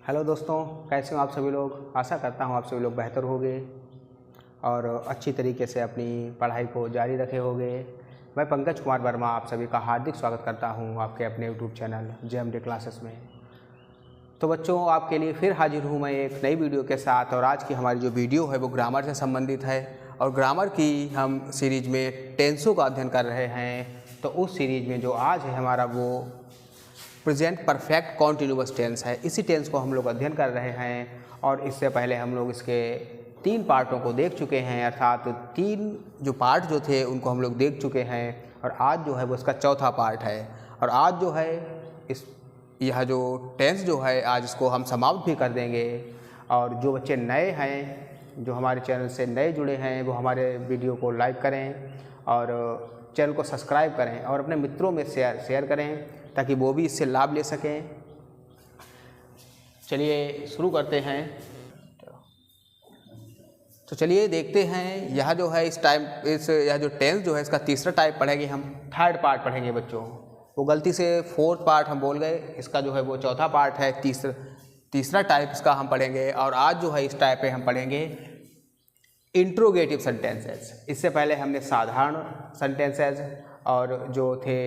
Hello दोस्तों, कैसे हो आप सभी लोग। आशा करता हूँ आप सभी लोग बेहतर होंगे और अच्छी तरीके से अपनी पढ़ाई को जारी रखे होंगे। मैं पंकज कुमार वर्मा आप सभी का हार्दिक स्वागत करता हूँ आपके अपने यूट्यूब चैनल JMD क्लासेस में। तो बच्चों, आपके लिए फिर हाजिर हूँ मैं एक नई वीडियो के साथ। और आज की हमारी जो वीडियो है वो ग्रामर से संबंधित है और ग्रामर की हम सीरीज में टेंसों का अध्ययन कर रहे हैं। तो उस सीरीज में जो आज है हमारा वो प्रेजेंट परफेक्ट कॉन्टिन्यूअस टेंस है। इसी टेंस को हम लोग अध्ययन कर रहे हैं और इससे पहले हम लोग इसके 3 पार्टों को देख चुके हैं, अर्थात 3 जो पार्ट जो थे उनको हम लोग देख चुके हैं और आज जो है वो इसका चौथा पार्ट है। और आज जो है यह जो टेंस जो है आज इसको हम समाप्त भी कर देंगे। और जो बच्चे नए हैं, जो हमारे चैनल से नए जुड़े हैं, वो हमारे वीडियो को लाइक करें और चैनल को सब्सक्राइब करें और अपने मित्रों में शेयर करें ताकि वो भी इससे लाभ ले सकें। चलिए शुरू करते हैं। तो चलिए देखते हैं यह जो है यह जो टेंस जो है इसका तीसरा टाइप पढ़ेंगे हम, थर्ड पार्ट पढ़ेंगे बच्चों। वो गलती से फोर्थ पार्ट हम बोल गए, इसका जो है वो चौथा पार्ट है। तीसरा टाइप इसका हम पढ़ेंगे और आज जो है इस टाइप पे हम पढ़ेंगे इंट्रोगेटिव सेंटेंसेस। इससे पहले हमने साधारण सेंटेंसेस और जो थे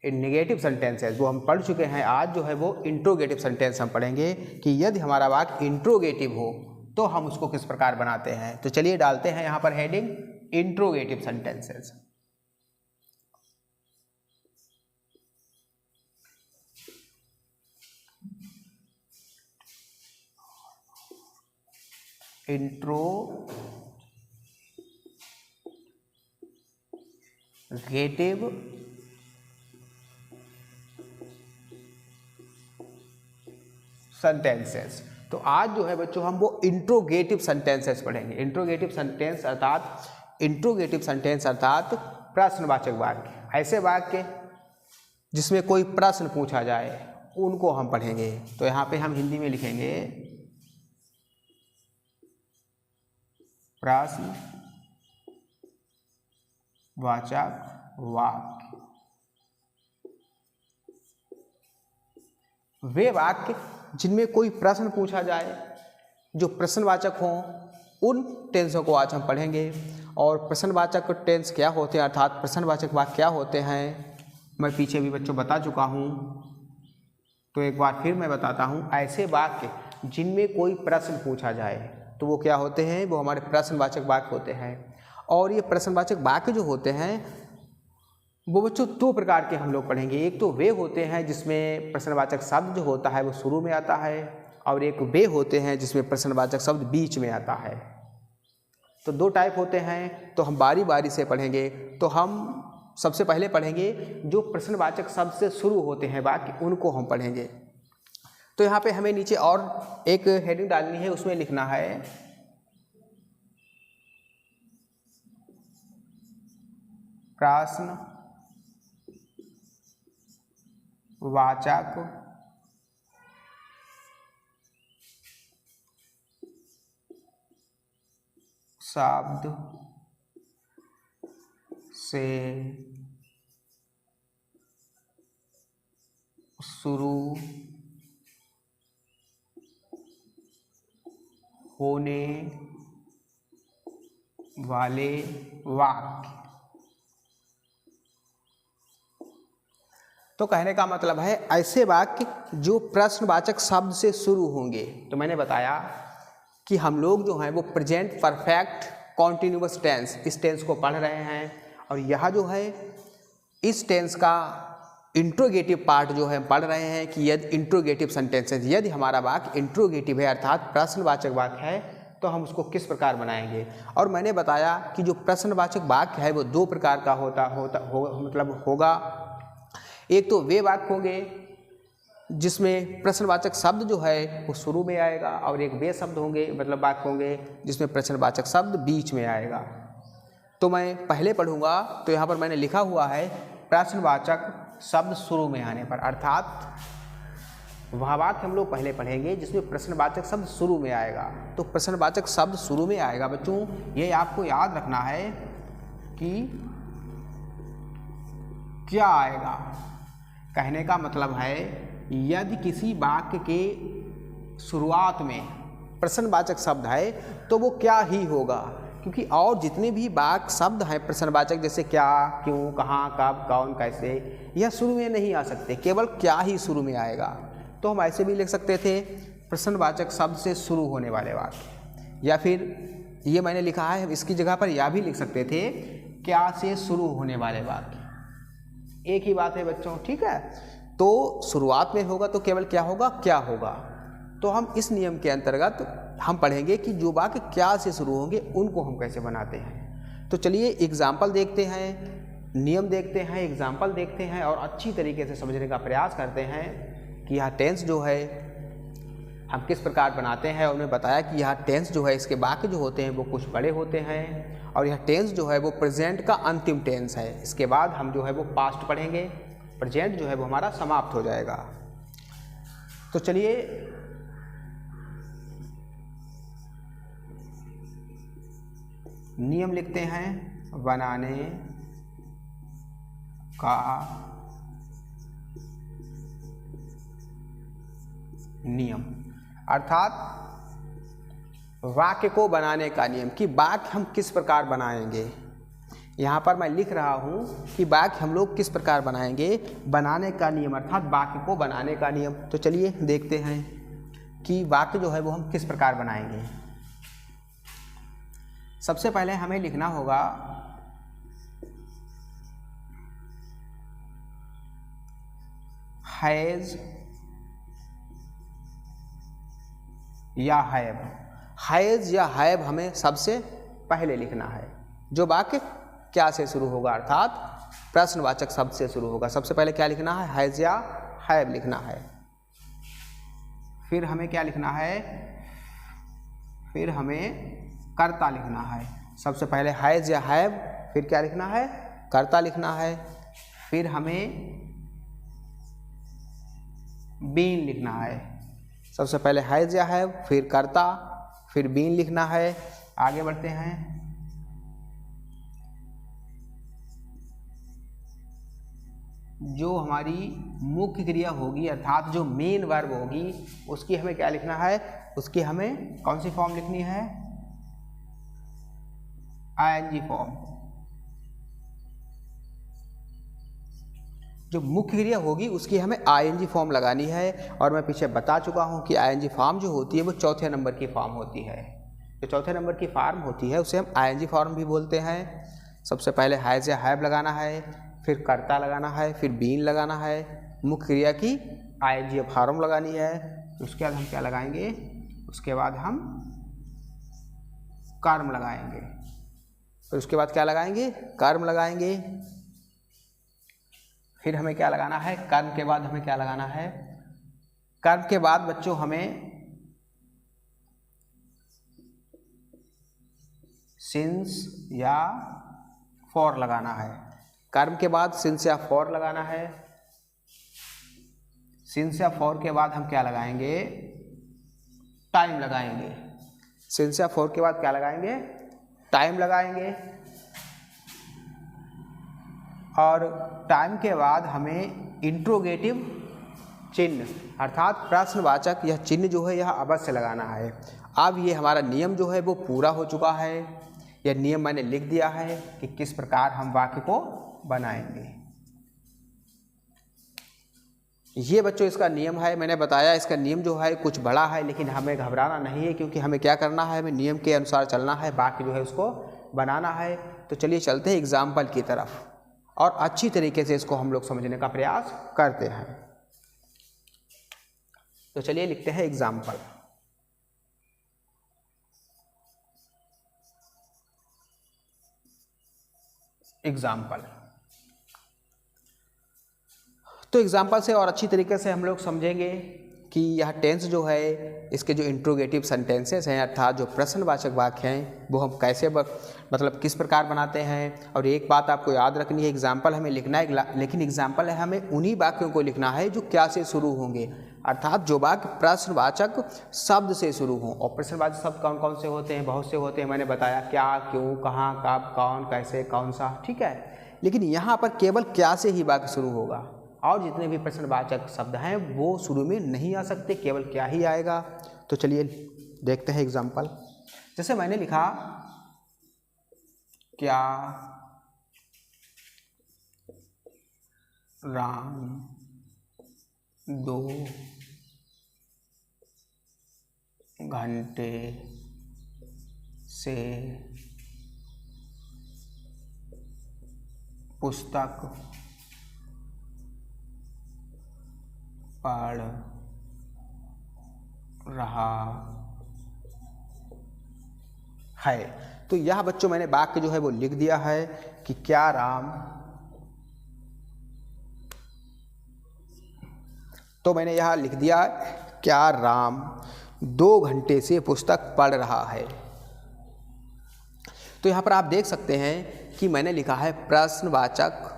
नेगेटिव सेंटेंसेस वो हम पढ़ चुके हैं। आज जो है वो इंट्रोगेटिव सेंटेंस हम पढ़ेंगे कि यदि हमारा वाक्य इंट्रोगेटिव हो तो हम उसको किस प्रकार बनाते हैं। तो चलिए डालते हैं यहाँ पर heading interrogative sentences. Interrogative sentences. तो आज जो है बच्चों हम वो इंट्रोगेटिव सेंटेंसेस पढ़ेंगे। इंट्रोगेटिव सेंटेंस अर्थात प्रश्नवाचक वाक्य। ऐसे वाक्य जिसमें कोई प्रश्न पूछा जाए उनको हम पढ़ेंगे। तो यहाँ पे हम हिंदी में लिखेंगे प्रश्नवाचक वाक्य। वे वाक्य जिनमें कोई प्रश्न पूछा जाए, जो प्रश्नवाचक हों, उन टेंसों को आज हम पढ़ेंगे। और प्रश्नवाचक टेंस क्या होते हैं अर्थात प्रश्नवाचक वाक्य क्या होते हैं मैं पीछे भी बच्चों बता चुका हूँ, तो एक बार फिर मैं बताता हूँ। ऐसे वाक्य जिनमें कोई प्रश्न पूछा जाए तो वो क्या होते हैं, वो हमारे प्रश्नवाचक वाक्य होते हैं। और ये प्रश्नवाचक वाक्य जो होते हैं वो बच्चों 2 प्रकार के हम लोग पढ़ेंगे। एक तो वे होते हैं जिसमें प्रश्नवाचक शब्द जो होता है वो शुरू में आता है और एक वे होते हैं जिसमें प्रश्नवाचक शब्द बीच में आता है। तो 2 टाइप होते हैं, तो हम बारी बारी से पढ़ेंगे। तो हम सबसे पहले पढ़ेंगे जो प्रश्नवाचक शब्द से शुरू होते हैं वाक्य, उनको हम पढ़ेंगे। तो यहाँ पे हमें नीचे और एक हेडिंग डालनी है, उसमें लिखना है प्रश्नवाचक शब्द से शुरू होने वाले वाक्य। तो कहने का मतलब है ऐसे वाक्य जो प्रश्नवाचक शब्द से शुरू होंगे। तो मैंने बताया कि हम लोग जो हैं वो प्रेजेंट परफेक्ट कॉन्टिन्यूअस टेंस, इस टेंस को पढ़ रहे हैं। और यह जो है इस टेंस का इंट्रोगेटिव पार्ट जो है हम पढ़ रहे हैं कि यदि इंट्रोगेटिव सेंटेंसेस, यदि हमारा वाक्य इंट्रोगेटिव है अर्थात प्रश्नवाचक वाक्य है तो हम उसको किस प्रकार बनाएंगे। और मैंने बताया कि जो प्रश्नवाचक वाक्य है वो 2 प्रकार का होगा। एक तो वे वाक्य होंगे जिसमें प्रश्नवाचक शब्द जो है वो शुरू में आएगा और एक वे शब्द होंगे वाक्य होंगे जिसमें प्रश्नवाचक शब्द बीच में आएगा। तो मैं पहले पढ़ूंगा। तो यहाँ पर मैंने लिखा हुआ है प्रश्नवाचक शब्द शुरू में आने पर, अर्थात वह वाक्य हम लोग पहले पढ़ेंगे जिसमें प्रश्नवाचक शब्द शुरू में आएगा। तो प्रश्नवाचक शब्द शुरू में आएगा बच्चों, ये आपको याद रखना है कि क्या आएगा। कहने का मतलब है यदि किसी वाक्य के शुरुआत में प्रश्नवाचक शब्द है तो वो क्या ही होगा, क्योंकि और जितने भी वाक्य शब्द हैं प्रश्नवाचक, जैसे क्या, क्यों, कहाँ, कब, कौन, कैसे, यह शुरू में नहीं आ सकते, केवल क्या ही शुरू में आएगा। तो हम ऐसे भी लिख सकते थे प्रश्नवाचक शब्द से शुरू होने वाले वाक्य, या फिर ये मैंने लिखा है, इसकी जगह पर यह भी लिख सकते थे क्या से शुरू होने वाले वाक्य। एक ही बात है बच्चों, ठीक है। तो शुरुआत में होगा तो केवल क्या होगा, क्या होगा। तो हम इस नियम के अंतर्गत हम पढ़ेंगे कि जो वाक्य क्या से शुरू होंगे उनको हम कैसे बनाते हैं। तो चलिए एग्जाम्पल देखते हैं, नियम देखते हैं, एग्जाम्पल देखते हैं और अच्छी तरीके से समझने का प्रयास करते हैं कि यह टेंस जो है हम किस प्रकार बनाते हैं। और उन्हें बताया कि यह टेंस जो है, इसके वाक्य जो होते हैं वो कुछ बड़े होते हैं और यह टेंस जो है वो प्रेजेंट का अंतिम टेंस है। इसके बाद हम जो है वो पास्ट पढ़ेंगे, प्रेजेंट जो है वो हमारा समाप्त हो जाएगा। तो चलिए नियम लिखते हैं, बनाने का नियम, अर्थात वाक्य को बनाने का नियम, कि वाक्य हम किस प्रकार बनाएंगे। यहाँ पर मैं लिख रहा हूँ कि वाक्य हम लोग किस प्रकार बनाएंगे, बनाने का नियम अर्थात वाक्य को बनाने का नियम। तो चलिए देखते हैं कि वाक्य जो है वो हम किस प्रकार बनाएंगे। सबसे पहले हमें लिखना होगा हैज या हैव। हैज या हैव हमें सबसे पहले लिखना है। जो वाक्य क्या से शुरू होगा अर्थात प्रश्नवाचक शब्द से शुरू होगा, सबसे पहले क्या लिखना है, हैज या हैव लिखना है। फिर हमें क्या लिखना है, फिर हमें कर्ता लिखना है। सबसे पहले हैज या हैव, फिर क्या लिखना है, कर्ता लिखना है। फिर हमें बीन लिखना है। सबसे पहले हैज या हैव, फिर कर्ता, फिर बीन लिखना है। आगे बढ़ते हैं। जो हमारी मुख्य क्रिया होगी अर्थात जो मेन वर्ब होगी उसकी हमें क्या लिखना है, उसकी हमें कौन सी फॉर्म लिखनी है, आईएनजी फॉर्म। जो मुख्य क्रिया होगी उसकी हमें आईएनजी फॉर्म लगानी है। और मैं पीछे बता चुका हूं कि आईएनजी फॉर्म जो होती है वो चौथे नंबर की फॉर्म होती है। जो चौथे नंबर की फॉर्म होती है उसे हम आईएनजी फॉर्म भी बोलते हैं। सबसे पहले हैज या हैव लगाना है, फिर कर्ता लगाना है, फिर बीन लगाना है, मुख्य क्रिया की आईएनजी फॉर्म लगानी है। उसके बाद हम क्या लगाएंगे, उसके बाद हम कर्म लगाएंगे। फिर उसके बाद क्या लगाएंगे, कर्म लगाएंगे। फिर हमें क्या लगाना है, कर्म के बाद हमें क्या लगाना है, कर्म के बाद बच्चों हमें सिंस या फॉर लगाना है। कर्म के बाद सिंस या फॉर लगाना है। सिंस या फॉर के बाद हम क्या लगाएंगे, टाइम लगाएंगे। सिंस या फॉर के बाद क्या लगाएंगे, टाइम लगाएंगे। और टाइम के बाद हमें इंट्रोगेटिव चिन्ह अर्थात प्रश्नवाचक यह चिन्ह जो है यह अवश्य लगाना है। अब ये हमारा नियम जो है वो पूरा हो चुका है। यह नियम मैंने लिख दिया है कि किस प्रकार हम वाक्य को बनाएंगे। ये बच्चों इसका नियम है। मैंने बताया इसका नियम जो है कुछ बड़ा है, लेकिन हमें घबराना नहीं है क्योंकि हमें क्या करना है, हमें नियम के अनुसार चलना है, वाक्य जो है उसको बनाना है। तो चलिए चलते हैं एग्जाम्पल की तरफ और अच्छी तरीके से इसको हम लोग समझने का प्रयास करते हैं। तो चलिए लिखते हैं एग्जाम्पल। एग्जाम्पल तो एग्जाम्पल से और अच्छी तरीके से हम लोग समझेंगे कि यह टेंस जो है इसके जो इंट्रोगेटिव सेंटेंसेस हैं अर्थात जो प्रश्नवाचक वाक्य हैं वो हम कैसे मतलब किस प्रकार बनाते हैं। और एक बात आपको याद रखनी है, एग्जाम्पल हमें लिखना है, लेकिन एग्जाम्पल है हमें उन्हीं वाक्यों को लिखना है जो क्या से शुरू होंगे अर्थात जो वाक्य प्रश्नवाचक शब्द से शुरू हों। और प्रश्नवाचक शब्द कौन कौन से होते हैं, बहुत से होते हैं। मैंने बताया क्या, क्यों, कहाँ, कब, कौन, कैसे, कौन सा, ठीक है। लेकिन यहाँ पर केवल क्या से ही वाक्य शुरू होगा और जितने भी प्रश्नवाचक शब्द हैं वो शुरू में नहीं आ सकते, केवल क्या ही आएगा। तो चलिए देखते हैं एग्जाम्पल। जैसे मैंने लिखा क्या राम 2 घंटे से पुस्तक पढ़ रहा है। तो यह बच्चों मैंने वाक्य जो है वो लिख दिया है कि क्या राम, तो मैंने यहाँ लिख दिया क्या राम 2 घंटे से पुस्तक पढ़ रहा है। तो यहाँ पर आप देख सकते हैं कि मैंने लिखा है प्रश्नवाचक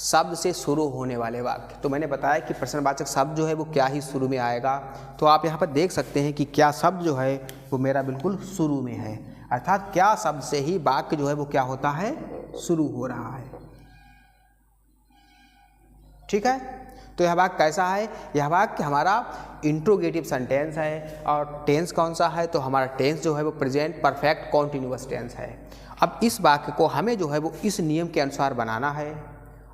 शब्द से शुरू होने वाले वाक्य। तो मैंने बताया कि प्रश्नवाचक शब्द जो है वो क्या ही शुरू में आएगा। तो आप यहाँ पर देख सकते हैं कि क्या शब्द जो है वो मेरा बिल्कुल शुरू में है, अर्थात क्या शब्द से ही वाक्य जो है वो क्या होता है, शुरू हो रहा है। ठीक है, तो यह वाक्य कैसा है, यह वाक्य हमारा इंट्रोगेटिव सेंटेंस है। और टेंस कौन सा है, तो हमारा टेंस जो है वो प्रेजेंट परफेक्ट कॉन्टिन्यूअस टेंस है। अब इस वाक्य को हमें जो है वो इस नियम के अनुसार बनाना है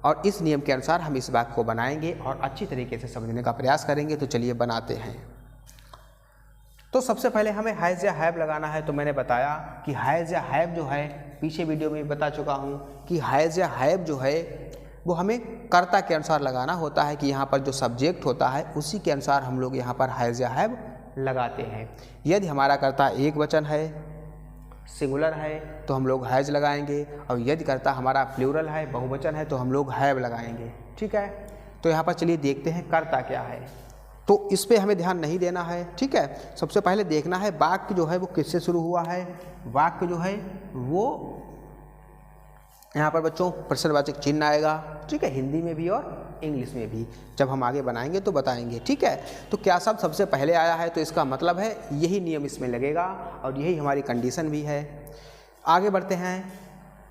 और इस नियम के अनुसार हम इस वाक्य को बनाएंगे और अच्छी तरीके से समझने का प्रयास करेंगे। तो चलिए बनाते हैं। तो सबसे पहले हमें हैज़ या हैव लगाना है। तो मैंने बताया कि हैज़ या हैव जो है, पीछे वीडियो में बता चुका हूँ कि हैज़ या हैव जो है वो हमें कर्ता के अनुसार लगाना होता है कि यहाँ पर जो सब्जेक्ट होता है उसी के अनुसार हम लोग यहाँ पर हैज़ या हैव लगाते हैं। यदि हमारा कर्ता एक वचन है, सिंगुलर है, तो हम लोग हैज़ लगाएंगे, और यदि कर्ता हमारा प्लूरल है, बहुवचन है, तो हम लोग हैव लगाएंगे। ठीक है, तो यहाँ पर चलिए देखते हैं कर्ता क्या है। तो इस पे हमें ध्यान नहीं देना है। ठीक है, सबसे पहले देखना है वाक्य जो है वो किससे शुरू हुआ है। वाक्य जो है वो यहाँ पर बच्चों प्रश्नवाचक चिन्ह आएगा। ठीक है, हिंदी में भी और इंग्लिश में भी, जब हम आगे बनाएंगे तो बताएंगे। ठीक है, तो क्या शब्द सबसे पहले आया है, तो इसका मतलब है यही नियम इसमें लगेगा और यही हमारी कंडीशन भी है। आगे बढ़ते हैं,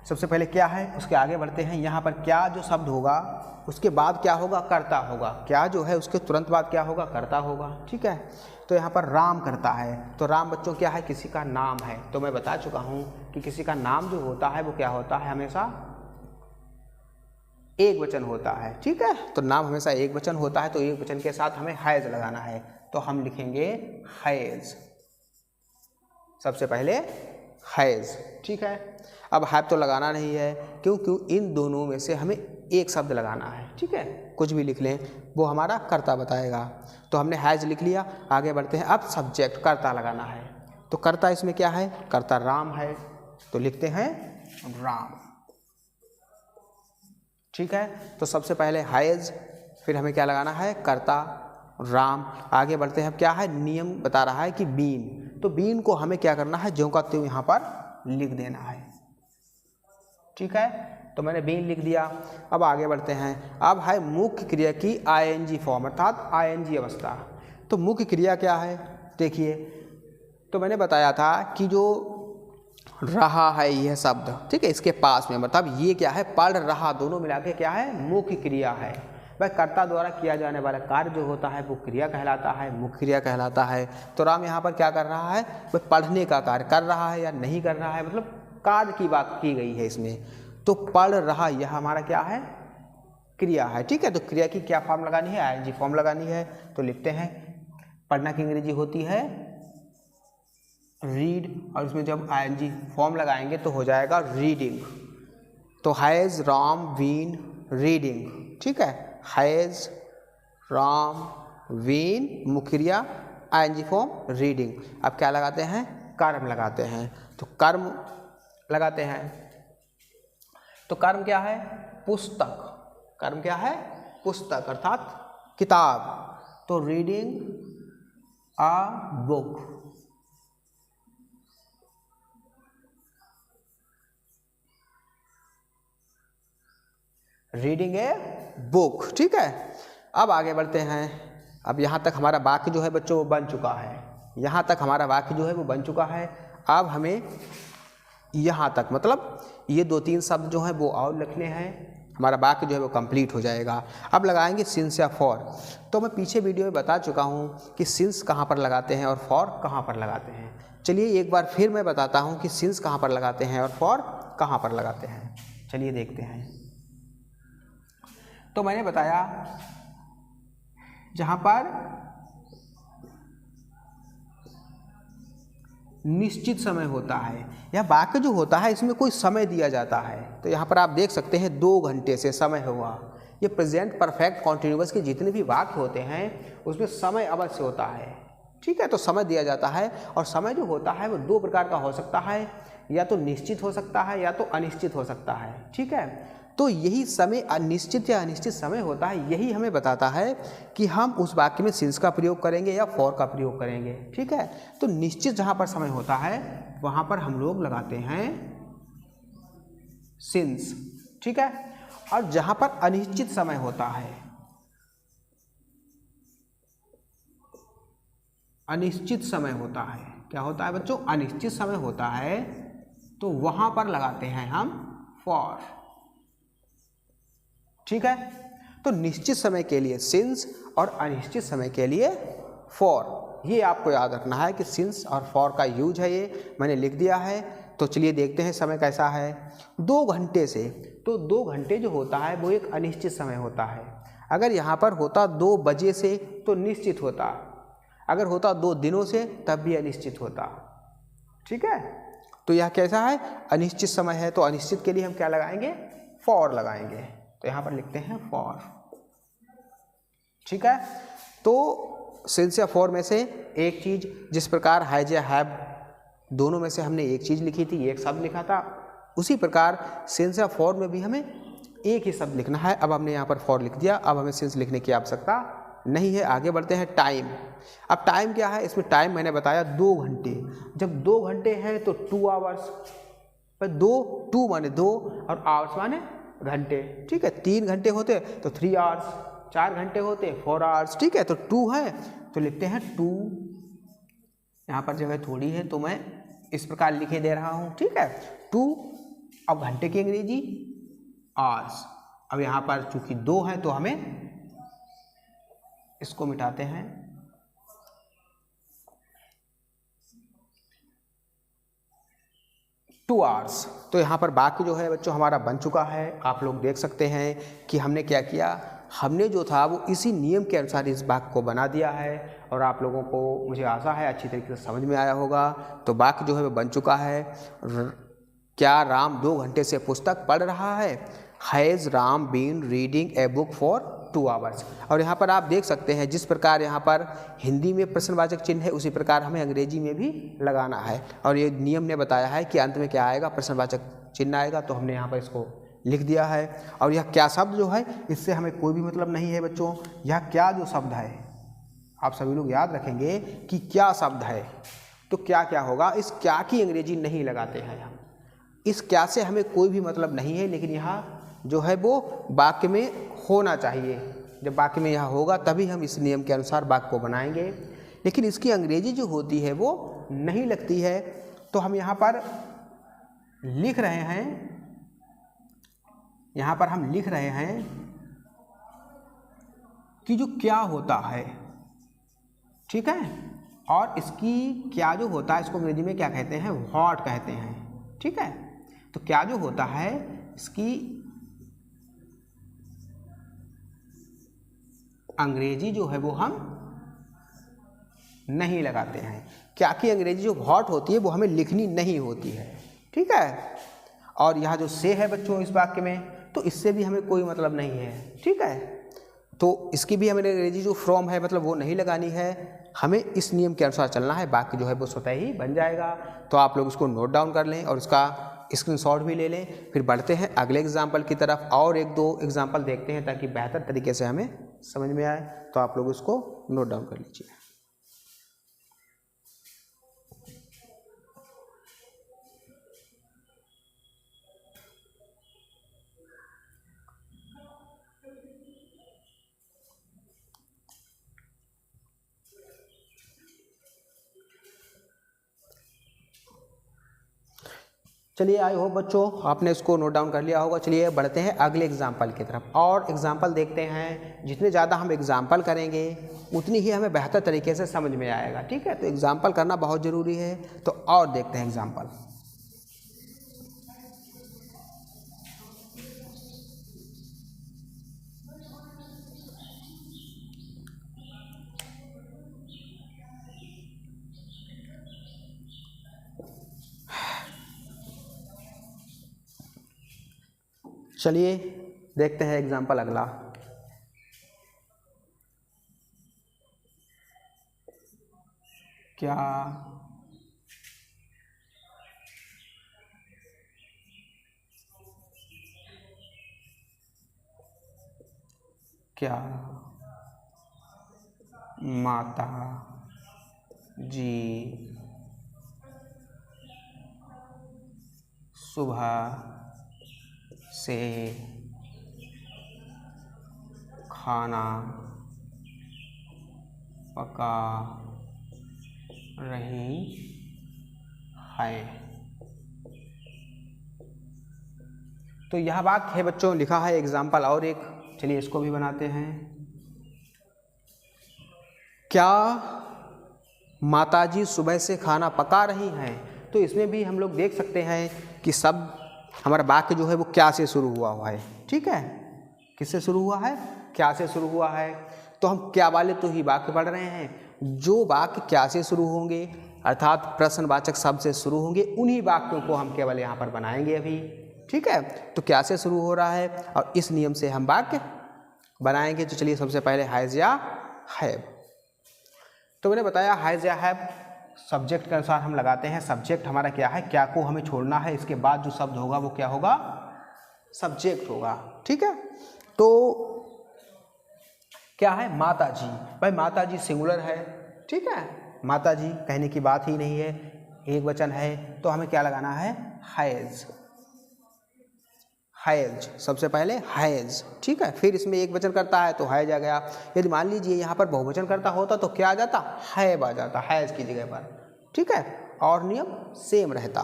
सबसे पहले क्या है उसके आगे बढ़ते हैं। यहाँ पर क्या जो शब्द होगा उसके बाद क्या होगा, कर्ता होगा। क्या जो है उसके तुरंत बाद क्या होगा, कर्ता होगा। ठीक है, तो यहाँ पर राम करता है, तो राम बच्चों क्या है, किसी का नाम है। तो मैं बता चुका हूँ कि किसी का नाम जो होता है वो क्या होता है, हमेशा एक वचन होता है। ठीक है, तो नाम हमेशा एक वचन होता है, तो एक वचन के साथ हमें हैज़ लगाना है। तो हम लिखेंगे हैज़, सबसे पहले हैज़। ठीक है, अब हैव तो लगाना नहीं है, क्यों इन दोनों में से हमें एक शब्द लगाना है। ठीक है, कुछ भी लिख लें वो हमारा कर्ता बताएगा। तो हमने हैज़ लिख लिया, आगे बढ़ते हैं। अब सब्जेक्ट कर्ता लगाना है, तो कर्ता इसमें क्या है, कर्ता राम है, तो लिखते हैं राम। ठीक है, तो सबसे पहले हैज़, फिर हमें क्या लगाना है, कर्ता राम। आगे बढ़ते हैं, क्या है, नियम बता रहा है कि बीन, तो बीन को हमें क्या करना है, ज्यों का त्यों यहाँ पर लिख देना है। ठीक है, तो मैंने बीन लिख दिया। अब आगे बढ़ते हैं। अब है मुख्य क्रिया की आईएनजी फॉर्म, अर्थात आईएनजी अवस्था। तो मुख्य क्रिया क्या है, देखिए, तो मैंने बताया था कि जो रहा है यह शब्द, ठीक है, इसके पास में मतलब ये क्या है, पढ़ रहा, दोनों मिला के क्या है, मुख्य क्रिया है। वह कर्ता द्वारा किया जाने वाला कार्य जो होता है वो क्रिया कहलाता है, मुख्य क्रिया कहलाता है। तो राम यहाँ पर क्या कर रहा है, वह पढ़ने का कार्य कर रहा है या नहीं कर रहा है, मतलब कार्य की बात की गई है इसमें। तो पढ़ रहा यह हमारा क्या है, क्रिया है। ठीक है, तो क्रिया की क्या फॉर्म लगानी है, आईएनजी फॉर्म लगानी है। तो लिखते हैं, पढ़ना की अंग्रेजी होती है रीड, और इसमें जब आईएनजी फॉर्म लगाएंगे तो हो जाएगा रीडिंग। तो हैज़ राम बीन रीडिंग। ठीक है, हैज़ राम बीन मुख्य क्रिया, आईएनजी फॉर्म रीडिंग। अब क्या लगाते हैं, कर्म लगाते हैं। तो कर्म लगाते हैं, तो कर्म क्या है, पुस्तक। कर्म क्या है, पुस्तक अर्थात किताब। तो reading a book. Reading a book. ठीक है, अब आगे बढ़ते हैं। अब यहाँ तक हमारा वाक्य जो है बच्चों वो बन चुका है, यहाँ तक हमारा वाक्य जो है वो बन चुका है। अब हमें यहाँ तक मतलब ये 2-3 शब्द जो हैं वो और लिखने हैं। हमारा वाक्य जो है वो कंप्लीट हो जाएगा। अब लगाएंगे सिंस या फॉर। तो मैं पीछे वीडियो में बता चुका हूँ कि सिंस कहाँ पर लगाते हैं और फॉर कहाँ पर लगाते हैं। चलिए एक बार फिर मैं बताता हूँ कि सिंस कहाँ पर लगाते हैं और फॉर कहाँ पर लगाते हैं। चलिए देखते हैं। तो मैंने बताया जहाँ पर निश्चित समय होता है, यह वाक्य जो होता है इसमें कोई समय दिया जाता है। तो यहाँ पर आप देख सकते हैं 2 घंटे से समय हुआ। ये प्रेजेंट परफेक्ट कॉन्टिन्यूअस के जितने भी वाक्य होते हैं उसमें समय अवश्य होता है, ठीक है। तो समय दिया जाता है और समय जो होता है वो 2 प्रकार का हो सकता है, या तो निश्चित हो सकता है या तो अनिश्चित हो सकता है, ठीक है। तो यही समय अनिश्चित या अनिश्चित समय होता है, यही हमें बताता है कि हम उस वाक्य में सिंस का प्रयोग करेंगे या फॉर का प्रयोग करेंगे, ठीक है। तो निश्चित जहाँ पर समय होता है वहाँ पर हम लोग लगाते हैं सिंस, ठीक है। और जहाँ पर अनिश्चित समय होता है, अनिश्चित समय होता है, क्या होता है बच्चों, अनिश्चित समय होता है, तो वहाँ पर लगाते हैं हम फॉर, ठीक है। तो निश्चित समय के लिए सिंस और अनिश्चित समय के लिए फॉर, ये आपको याद रखना है कि सिंस और फॉर का यूज है, ये मैंने लिख दिया है। तो चलिए देखते हैं समय कैसा है। 2 घंटे से, तो 2 घंटे जो होता है वो एक अनिश्चित समय होता है। अगर यहाँ पर होता 2 बजे से तो निश्चित होता, अगर होता 2 दिनों से तब भी अनिश्चित होता, ठीक है। तो यह कैसा है, अनिश्चित समय है, तो अनिश्चित के लिए हम क्या लगाएंगे, फॉर लगाएंगे। तो यहाँ पर लिखते हैं फॉर, ठीक है। तो सिंस या फॉर में से एक चीज, जिस प्रकार हैज या हैव दोनों में से हमने एक चीज लिखी थी, एक शब्द लिखा था, उसी प्रकार सिंस या फॉर में भी हमें एक ही शब्द लिखना है। अब हमने यहाँ पर फॉर लिख दिया, अब हमें सिंस लिखने की आवश्यकता नहीं है। आगे बढ़ते हैं। टाइम। अब टाइम क्या है, इसमें टाइम मैंने बताया 2 घंटे। जब 2 घंटे हैं तो 2 आवर्स, पर 2 माने 2 और आवर्स माने घंटे, ठीक है। 3 घंटे होते तो 3 आवर्स, 4 घंटे होते 4 आवर्स, ठीक है। तो 2 है तो लिखते हैं 2। यहाँ पर जगह थोड़ी है तो मैं इस प्रकार लिखे दे रहा हूँ, ठीक है। 2। अब घंटे की अंग्रेजी आवर्स। अब यहाँ पर चूंकि 2 है तो हमें इसको मिटाते हैं, 2 आवर्स। तो यहाँ पर वाक्य जो है बच्चों हमारा बन चुका है। आप लोग देख सकते हैं कि हमने क्या किया, हमने जो था वो इसी नियम के अनुसार इस वाक्य को बना दिया है और आप लोगों को मुझे आशा है अच्छी तरीके से समझ में आया होगा। तो वाक्य जो है वो बन चुका है। क्या राम 2 घंटे से पुस्तक पढ़ रहा है, has Ram been reading a book for 2 hours. और यहाँ पर आप देख सकते हैं जिस प्रकार यहाँ पर हिंदी में प्रश्नवाचक चिन्ह है उसी प्रकार हमें अंग्रेजी में भी लगाना है। और ये नियम ने बताया है कि अंत में क्या आएगा, प्रश्नवाचक चिन्ह आएगा। तो हमने यहाँ पर इसको लिख दिया है। और यह क्या शब्द जो है इससे हमें कोई भी मतलब नहीं है बच्चों। यह क्या जो शब्द है आप सभी लोग याद रखेंगे कि क्या शब्द है, तो क्या क्या होगा, इस क्या की अंग्रेजी नहीं लगाते हैं हम। इस क्या से हमें कोई भी मतलब नहीं है, लेकिन यहाँ जो है वो वाक्य में होना चाहिए। जब वाक्य में यहाँ होगा तभी हम इस नियम के अनुसार वाक्य को बनाएंगे। लेकिन इसकी अंग्रेजी जो होती है वो नहीं लगती है। तो हम यहाँ पर लिख रहे हैं, यहाँ पर हम लिख रहे हैं कि जो क्या होता है, ठीक है। और इसकी क्या जो होता है इसको अंग्रेजी में क्या कहते हैं, व्हाट कहते हैं, ठीक है। तो क्या जो होता है इसकी अंग्रेजी जो है वो हम नहीं लगाते हैं। क्या की अंग्रेजी जो व्हाट होती है वो हमें लिखनी नहीं होती है, ठीक है। और यहाँ जो से है बच्चों इस वाक्य में, तो इससे भी हमें कोई मतलब नहीं है, ठीक है। तो इसकी भी हमें अंग्रेजी जो फ्रॉम है मतलब वो नहीं लगानी है, हमें इस नियम के अनुसार चलना है। बाकी जो है वो स्वतः ही बन जाएगा। तो आप लोग इसको नोट डाउन कर लें और इसका स्क्रीनशॉट भी ले लें। फिर बढ़ते हैं अगले एग्जाम्पल की तरफ और 1-2 एग्जाम्पल देखते हैं ताकि बेहतर तरीके से हमें समझ में आए। तो आप लोग इसको नोट डाउन कर लीजिए। चलिए आई होप बच्चों आपने इसको नोट डाउन कर लिया होगा। चलिए बढ़ते हैं अगले एग्जाम्पल की तरफ और एग्जाम्पल देखते हैं। जितने ज़्यादा हम एग्जाम्पल करेंगे उतनी ही हमें बेहतर तरीके से समझ में आएगा। ठीक है, तो एग्जाम्पल करना बहुत ज़रूरी है। तो और देखते हैं एग्जाम्पल। चलिए देखते हैं एग्जाम्पल अगला। क्या क्या माता जी सुबह से खाना पका रही है? तो यह वाक्य है बच्चों, लिखा है एग्जाम्पल और एक। चलिए इसको भी बनाते हैं। क्या माताजी सुबह से खाना पका रही हैं? तो इसमें भी हम लोग देख सकते हैं कि सब हमारा वाक्य जो है वो क्या से शुरू हुआ है। ठीक है, किससे शुरू हुआ है? क्या से शुरू हुआ है। तो हम क्या वाले तो ही वाक्य पढ़ रहे हैं। जो वाक्य क्या से शुरू होंगे अर्थात प्रश्नवाचक शब्द से शुरू होंगे उन्हीं वाक्यों को हम केवल यहाँ पर बनाएंगे अभी। ठीक है, तो क्या से शुरू हो रहा है और इस नियम से हम वाक्य बनाएंगे। तो चलिए सबसे पहले हैज़ या हैव। तो मैंने बताया हैज़ या हैव सब्जेक्ट के अनुसार हम लगाते हैं। सब्जेक्ट हमारा क्या है, क्या को हमें छोड़ना है, इसके बाद जो शब्द होगा वो क्या होगा, सब्जेक्ट होगा। ठीक है, तो क्या है, माता जी। भाई माता जी सिंगुलर है। ठीक है, माता जी कहने की बात ही नहीं है, एक वचन है, तो हमें क्या लगाना है, हैज़। हैज़ सबसे पहले हैज़। ठीक है, फिर इसमें एक वचन करता है तो हैज़ आ गया। यदि मान लीजिए यहाँ पर बहुवचन करता होता तो क्या आ जाता, हैव आ जाता, हैज़ की जगह पर। ठीक है, और नियम सेम रहता।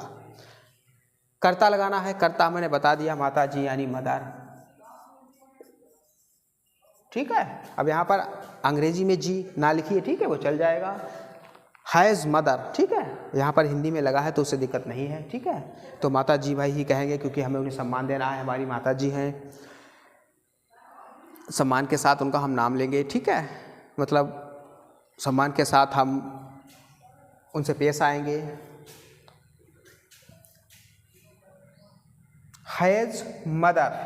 कर्ता लगाना है, कर्ता मैंने बता दिया माता जी यानी मदर। ठीक है, अब यहाँ पर अंग्रेजी में जी ना लिखिए, ठीक है, वो चल जाएगा। हैज़ मदर, ठीक है, यहाँ पर हिंदी में लगा है तो उससे दिक्कत नहीं है। ठीक है, तो माता जी भाई ही कहेंगे क्योंकि हमें उन्हें सम्मान देना है, हमारी माता जी हैं, सम्मान के साथ उनका हम नाम लेंगे। ठीक है, मतलब सम्मान के साथ हम उनसे पेश आएंगे। Has mother.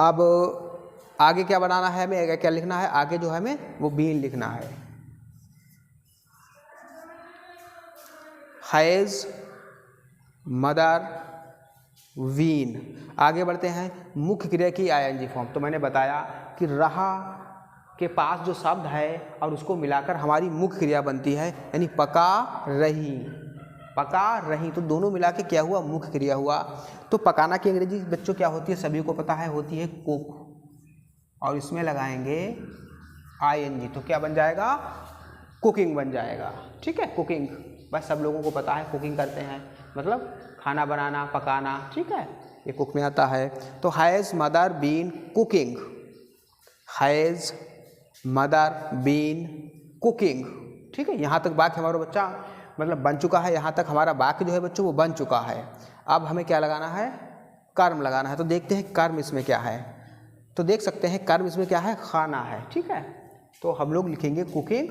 अब आगे क्या बनाना है हमें, क्या लिखना है, आगे जो है हमें वो बीन लिखना है। Has mother been. आगे बढ़ते हैं, मुख्य क्रिया की आईएनजी फॉर्म। तो मैंने बताया कि रहा के पास जो शब्द है और उसको मिलाकर हमारी मुख्य क्रिया बनती है, यानी पका रही, पका रही, तो दोनों मिला के क्या हुआ, मुख्य क्रिया हुआ। तो पकाना की अंग्रेजी बच्चों क्या होती है, सभी को पता है, होती है कुक, और इसमें लगाएंगे आईएनजी तो क्या बन जाएगा, कुकिंग बन जाएगा। ठीक है, कुकिंग, बस सब लोगों को पता है कुकिंग करते हैं, मतलब खाना बनाना, पकाना। ठीक है, ये कुक में आता है। तो has mother been cooking, has mother been cooking. ठीक है, यहाँ तक वाक्य हमारा बच्चा मतलब बन चुका है, यहाँ तक हमारा वाक्य जो है बच्चों वो बन चुका है। अब हमें क्या लगाना है, कर्म लगाना है। तो देखते हैं कर्म इसमें क्या है। तो देख सकते हैं कर्म इसमें क्या है, खाना है। ठीक है, तो हम लोग लिखेंगे कुकिंग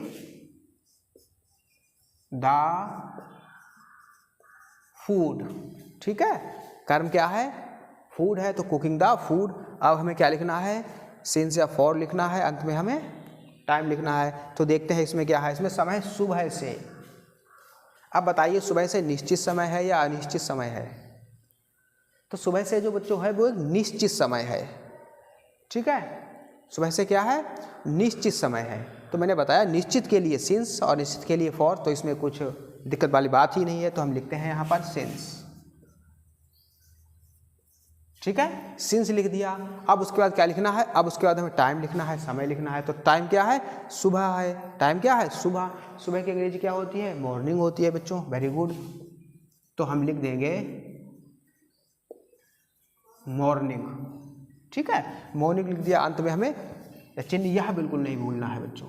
द फूड। ठीक है, कर्म क्या है, फूड है, तो कुकिंग द फूड। अब हमें क्या लिखना है, सिंस या फॉर लिखना है, अंत में हमें टाइम लिखना है। तो देखते हैं इसमें क्या है, इसमें समय सुबह से। अब बताइए सुबह से निश्चित समय है या अनिश्चित समय है। तो सुबह से जो बच्चों है वो एक निश्चित समय है। ठीक है, सुबह से क्या है, निश्चित समय है। तो मैंने बताया निश्चित के लिए सिंस और निश्चित के लिए फॉर, तो इसमें कुछ दिक्कत वाली बात ही नहीं है, तो हम लिखते हैं यहाँ पर सिंस। ठीक है, सिंस लिख दिया। अब उसके बाद क्या लिखना है, अब उसके बाद हमें टाइम लिखना है, समय लिखना है। तो टाइम क्या है, सुबह है। टाइम क्या है, सुबह। सुबह की अंग्रेजी क्या होती है, मॉर्निंग होती है बच्चों, वेरी गुड। तो हम लिख देंगे मॉर्निंग। ठीक है, मॉर्निंग लिख दिया, अंत में हमें चिन्ह यह बिल्कुल नहीं भूलना है बच्चों।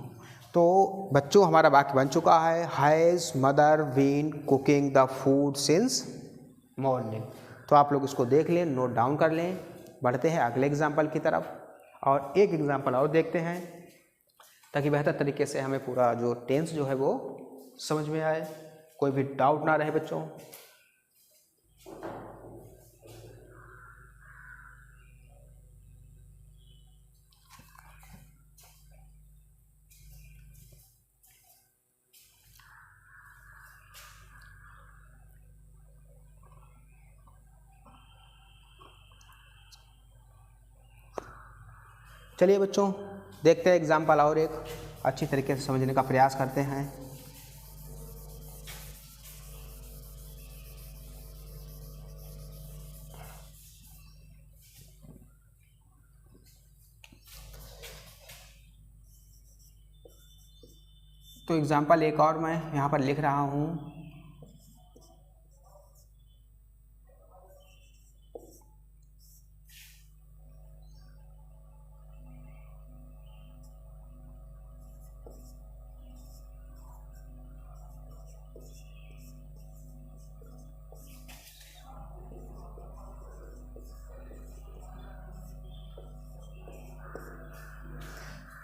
तो बच्चों हमारा वाक्य बन चुका है, has mother been cooking the food since morning. तो आप लोग इसको देख लें, नोट डाउन कर लें। बढ़ते हैं अगले एग्जाम्पल की तरफ और एक एग्जाम्पल और देखते हैं ताकि बेहतर तरीके से हमें पूरा जो टेंस जो है वो समझ में आए, कोई भी डाउट ना रहे बच्चों। चलिए बच्चों देखते हैं एग्जाम्पल और एक अच्छी तरीके से समझने का प्रयास करते हैं। तो एग्जाम्पल एक और मैं यहाँ पर लिख रहा हूँ।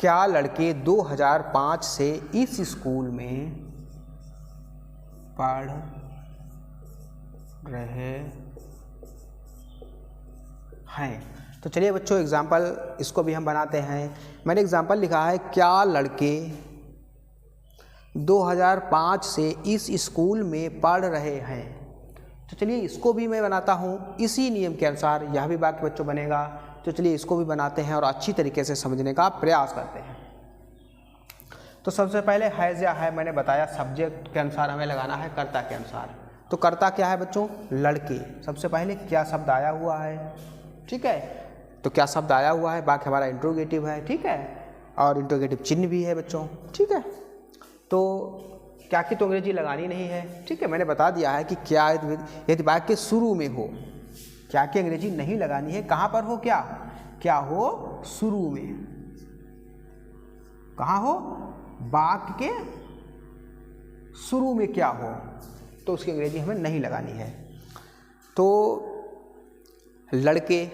क्या लड़के 2005 से इस स्कूल में पढ़ रहे हैं? तो चलिए बच्चों एग्जाम्पल इसको भी हम बनाते हैं। मैंने एग्जाम्पल लिखा है, क्या लड़के 2005 से इस स्कूल में पढ़ रहे हैं? तो चलिए इसको भी मैं बनाता हूँ इसी नियम के अनुसार, यह भी वाक्य बच्चों बनेगा। तो चलिए इसको भी बनाते हैं और अच्छी तरीके से समझने का प्रयास करते हैं। तो सबसे पहले हैज़ या है मैंने बताया सब्जेक्ट के अनुसार हमें लगाना है कर्ता के अनुसार। तो कर्ता क्या है बच्चों? लड़के। सबसे पहले क्या शब्द आया हुआ है, ठीक है, तो क्या शब्द आया हुआ है, बाकी हमारा इंट्रोगेटिव है, ठीक है, और इंट्रोगेटिव चिन्ह भी है बच्चों, ठीक है। तो क्या की तो अंग्रेजी लगानी नहीं है, ठीक है, मैंने बता दिया है कि क्या यदि वाक्य के शुरू में हो, क्या की अंग्रेजी नहीं लगानी है। कहाँ पर हो? क्या हो? शुरू में। कहाँ हो? वाक्य के शुरू में क्या हो, तो उसकी अंग्रेजी हमें नहीं लगानी है। तो लड़के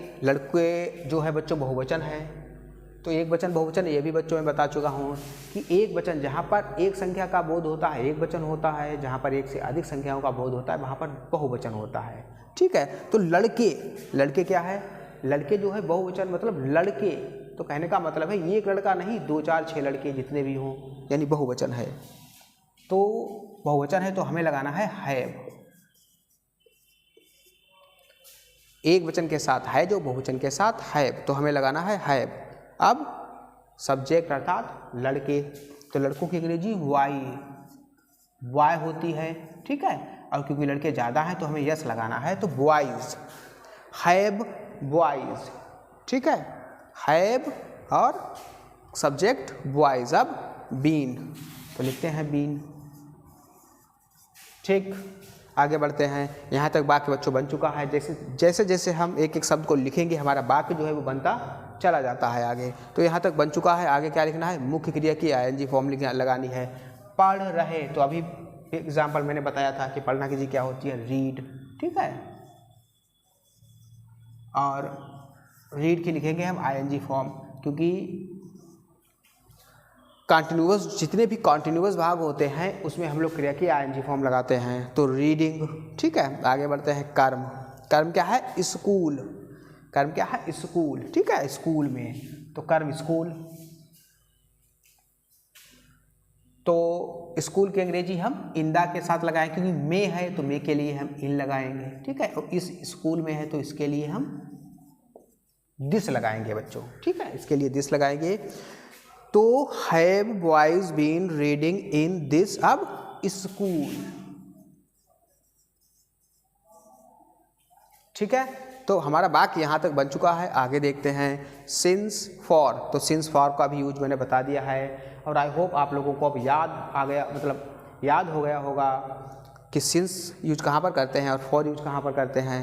जो है बच्चों बहुवचन है, तो एक वचन बहुवचन ये भी बच्चों में बता चुका हूँ कि एक वचन जहाँ पर एक संख्या का बोध होता है एक वचन होता है, जहाँ पर एक से अधिक संख्याओं का बोध होता है वहाँ पर बहुवचन होता है, ठीक है। तो लड़के क्या है? लड़के जो है बहुवचन मतलब लड़के, तो कहने का मतलब है एक लड़का नहीं, 2 4 6 लड़के जितने भी हों, यानी बहुवचन है। तो बहुवचन है तो हमें लगाना है हैव। एक वचन के साथ है जो बहुवचन के साथ हैव, तो हमें लगाना है हैव। अब सब्जेक्ट अर्थात लड़के, तो लड़कों की अंग्रेजी वाई होती है, ठीक है, और क्योंकि लड़के ज़्यादा हैं तो हमें यस लगाना है, तो बॉयज़, हैव बॉयज़, ठीक है, हैव और सब्जेक्ट बॉयज़। अब बीन, तो लिखते हैं बीन, ठीक। आगे बढ़ते हैं, यहाँ तक वाक्य बच्चों बन चुका है। जैसे जैसे हम एक एक शब्द को लिखेंगे हमारा वाक्य जो है वो बनता चला जाता है आगे। तो यहाँ तक बन चुका है, आगे क्या लिखना है? मुख्य क्रिया की आईएनजी फॉर्म लगानी है। पढ़ रहे, तो अभी एग्जाम्पल मैंने बताया था कि पढ़ना की जी क्या होती है? रीड, ठीक है, और रीड की लिखेंगे हम आईएनजी फॉर्म, क्योंकि कॉन्टिन्यूअस जितने भी कॉन्टिन्यूअस भाग होते हैं उसमें हम लोग क्रिया की आईएनजी फॉर्म लगाते हैं। तो रीडिंग, ठीक है। आगे बढ़ते हैं, कर्म क्या है? स्कूल, कर्म क्या है? स्कूल, ठीक है, स्कूल में, तो कर्म स्कूल। तो स्कूल की अंग्रेजी हम इंदा के साथ लगाएं, क्योंकि मे है तो मे के लिए हम इन लगाएंगे, ठीक है, और इस स्कूल में है तो इसके लिए हम दिस लगाएंगे बच्चों, ठीक है, इसके लिए दिस लगाएंगे। तो have boys been reading in this अब स्कूल, ठीक है। तो हमारा वाक्य यहाँ तक बन चुका है। आगे देखते हैं सिंस फॉर, तो सिंस फॉर का भी यूज मैंने बता दिया है, और आई होप आप लोगों को अब याद आ गया, मतलब याद हो गया होगा कि सिंस यूज कहाँ पर करते हैं और फॉर यूज कहाँ पर करते हैं।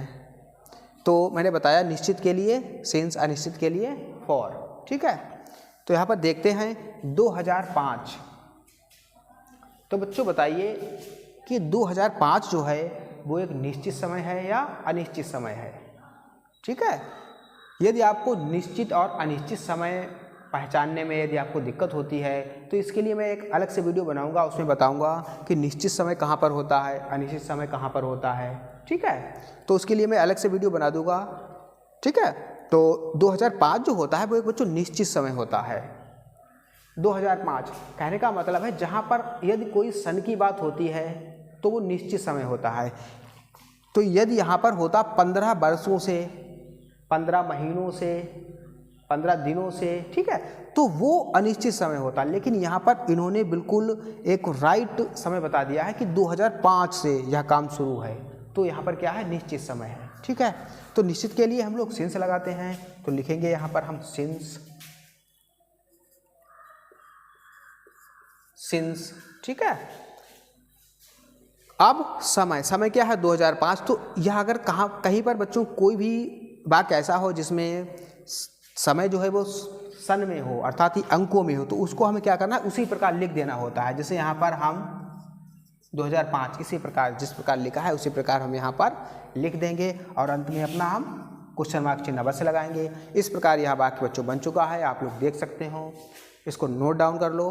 तो मैंने बताया निश्चित के लिए सिंस, अनिश्चित के लिए फॉर। ठीक है, तो यहाँ पर देखते हैं 2005। तो बच्चों बताइए कि 2005 जो है वो एक निश्चित समय है या अनिश्चित समय है। ठीक है, यदि आपको निश्चित और अनिश्चित समय पहचानने में यदि आपको दिक्कत होती है तो इसके लिए मैं एक अलग से वीडियो बनाऊंगा, उसमें बताऊंगा कि निश्चित समय कहाँ पर होता है, अनिश्चित समय कहाँ पर होता है। ठीक है, तो उसके लिए मैं अलग से वीडियो बना दूंगा। ठीक है, तो 2005 जो होता है वो एक बच्चों निश्चित समय होता है। 2005 कहने का मतलब है जहाँ पर यदि कोई सन की बात होती है तो वो निश्चित समय होता है। तो यदि यहाँ पर होता 15 वर्षों से, 15 महीनों से, 15 दिनों से, ठीक है, तो वो अनिश्चित समय होता। लेकिन यहाँ पर इन्होंने बिल्कुल एक राइट समय बता दिया है कि 2005 से यह काम शुरू है, तो यहाँ पर क्या है, निश्चित समय है। ठीक है, तो निश्चित के लिए हम लोग सिंस लगाते हैं, तो लिखेंगे यहाँ पर हम सिंस, सिंस। ठीक है, अब समय, समय क्या है 2005। तो यह अगर कहीं पर बच्चों कोई भी वाक्य ऐसा हो जिसमें समय जो है वो सन में हो, अर्थात ही अंकों में हो, तो उसको हमें क्या करना है, उसी प्रकार लिख देना होता है। जैसे यहाँ पर हम 2005 इसी प्रकार जिस प्रकार लिखा है उसी प्रकार हम यहाँ पर लिख देंगे और अंत में अपना हम क्वेश्चन मार्क चिन्ह अवश्य लगाएंगे। इस प्रकार यह वाक्य बच्चों बन चुका है, आप लोग देख सकते हो। इसको नोट डाउन कर लो।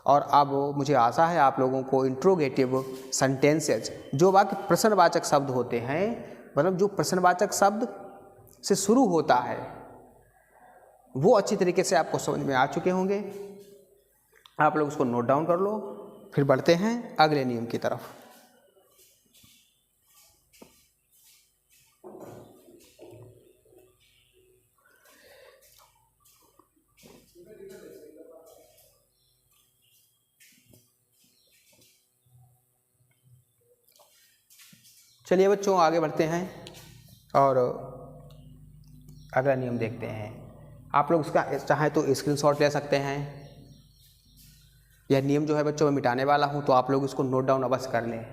और अब मुझे आशा है आप लोगों को इंट्रोगेटिव सेंटेंसेज, जो वाक्य प्रश्नवाचक शब्द होते हैं, मतलब जो प्रश्नवाचक शब्द से शुरू होता है, वो अच्छी तरीके से आपको समझ में आ चुके होंगे। आप लोग उसको नोट डाउन कर लो। फिर बढ़ते हैं अगले नियम की तरफ। चलिए बच्चों आगे बढ़ते हैं और अगला नियम देखते हैं। आप लोग इसका चाहें तो स्क्रीनशॉट ले सकते हैं। यह नियम जो है बच्चों मैं मिटाने वाला हूं, तो आप लोग इसको नोट डाउन अवश्य कर लें,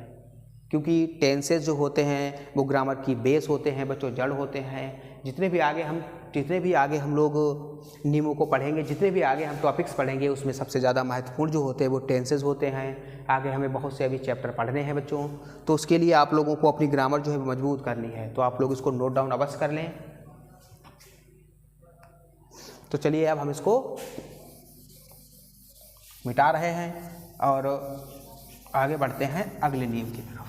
क्योंकि टेंसेस जो होते हैं वो ग्रामर की बेस होते हैं बच्चों, जड़ होते हैं। जितने भी आगे हम लोग नियमों को पढ़ेंगे, जितने भी आगे हम टॉपिक्स पढ़ेंगे, उसमें सबसे ज़्यादा महत्वपूर्ण जो होते हैं वो टेंसेस होते हैं। आगे हमें बहुत से अभी चैप्टर पढ़ने हैं बच्चों, तो उसके लिए आप लोगों को अपनी ग्रामर जो है वो मजबूत करनी है, तो आप लोग इसको नोट डाउन अवश्य कर लें। तो चलिए अब हम इसको मिटा रहे हैं और आगे बढ़ते हैं अगले नियम की तरफ।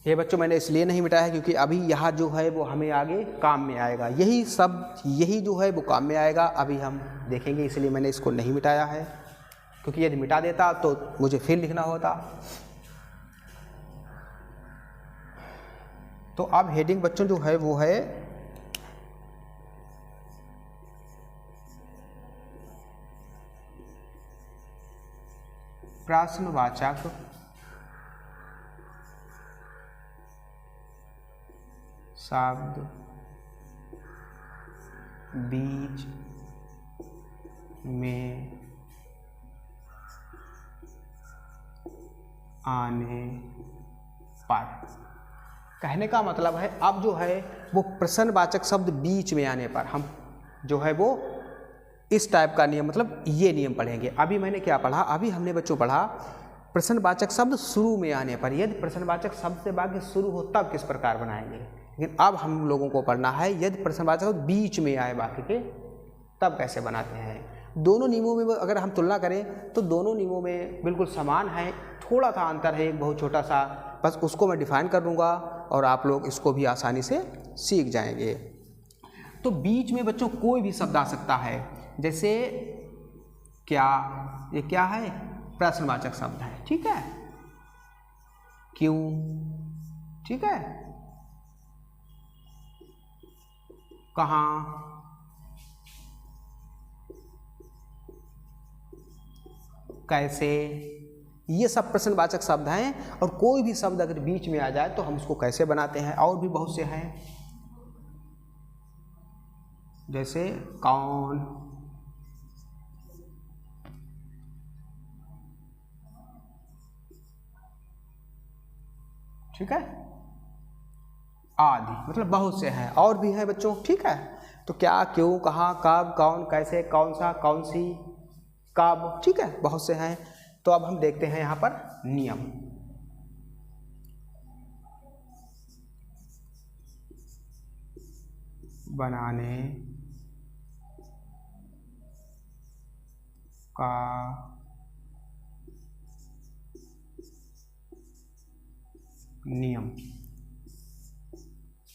ये बच्चों मैंने इसलिए नहीं मिटाया है क्योंकि अभी यहाँ जो है वो हमें आगे काम में आएगा, यही जो है वो काम में आएगा, अभी हम देखेंगे, इसलिए मैंने इसको नहीं मिटाया है। क्योंकि यदि मिटा देता तो मुझे फिर लिखना होता। तो अब हेडिंग बच्चों जो है वो है प्रश्नवाचक शब्द बीच में आने पर। कहने का मतलब है अब जो है वो प्रश्नवाचक शब्द बीच में आने पर हम जो है वो इस टाइप का नियम, मतलब ये नियम पढ़ेंगे। अभी मैंने क्या पढ़ा, अभी हमने बच्चों पढ़ा प्रश्नवाचक शब्द शुरू में आने पर, यदि प्रश्नवाचक शब्द से वाक्य शुरू हो तब किस प्रकार बनाएंगे। लेकिन अब हम लोगों को पढ़ना है यदि प्रश्नवाचक शब्द बीच में आए वाक्य के तब कैसे बनाते हैं। दोनों नियमों में अगर हम तुलना करें तो दोनों नियमों में बिल्कुल समान है, थोड़ा सा अंतर है, एक बहुत छोटा सा, बस उसको मैं डिफाइन कर दूंगा और आप लोग इसको भी आसानी से सीख जाएंगे। तो बीच में बच्चों कोई भी शब्द आ सकता है, जैसे क्या, ये क्या है, प्रश्नवाचक शब्द है, ठीक है, क्यों, ठीक है, कहाँ, कैसे, ये सब प्रश्नवाचक शब्द हैं। और कोई भी शब्द अगर बीच में आ जाए तो हम उसको कैसे बनाते हैं, और भी बहुत से हैं। जैसे कौन, ठीक है, आदि, मतलब बहुत से हैं और भी हैं बच्चों, ठीक है। तो क्या, क्यों, कहाँ, कब, कौन, कैसे, कौन सा, कौन सी, कब, ठीक है, बहुत से हैं। तो अब हम देखते हैं यहाँ पर नियम। बनाने का नियम।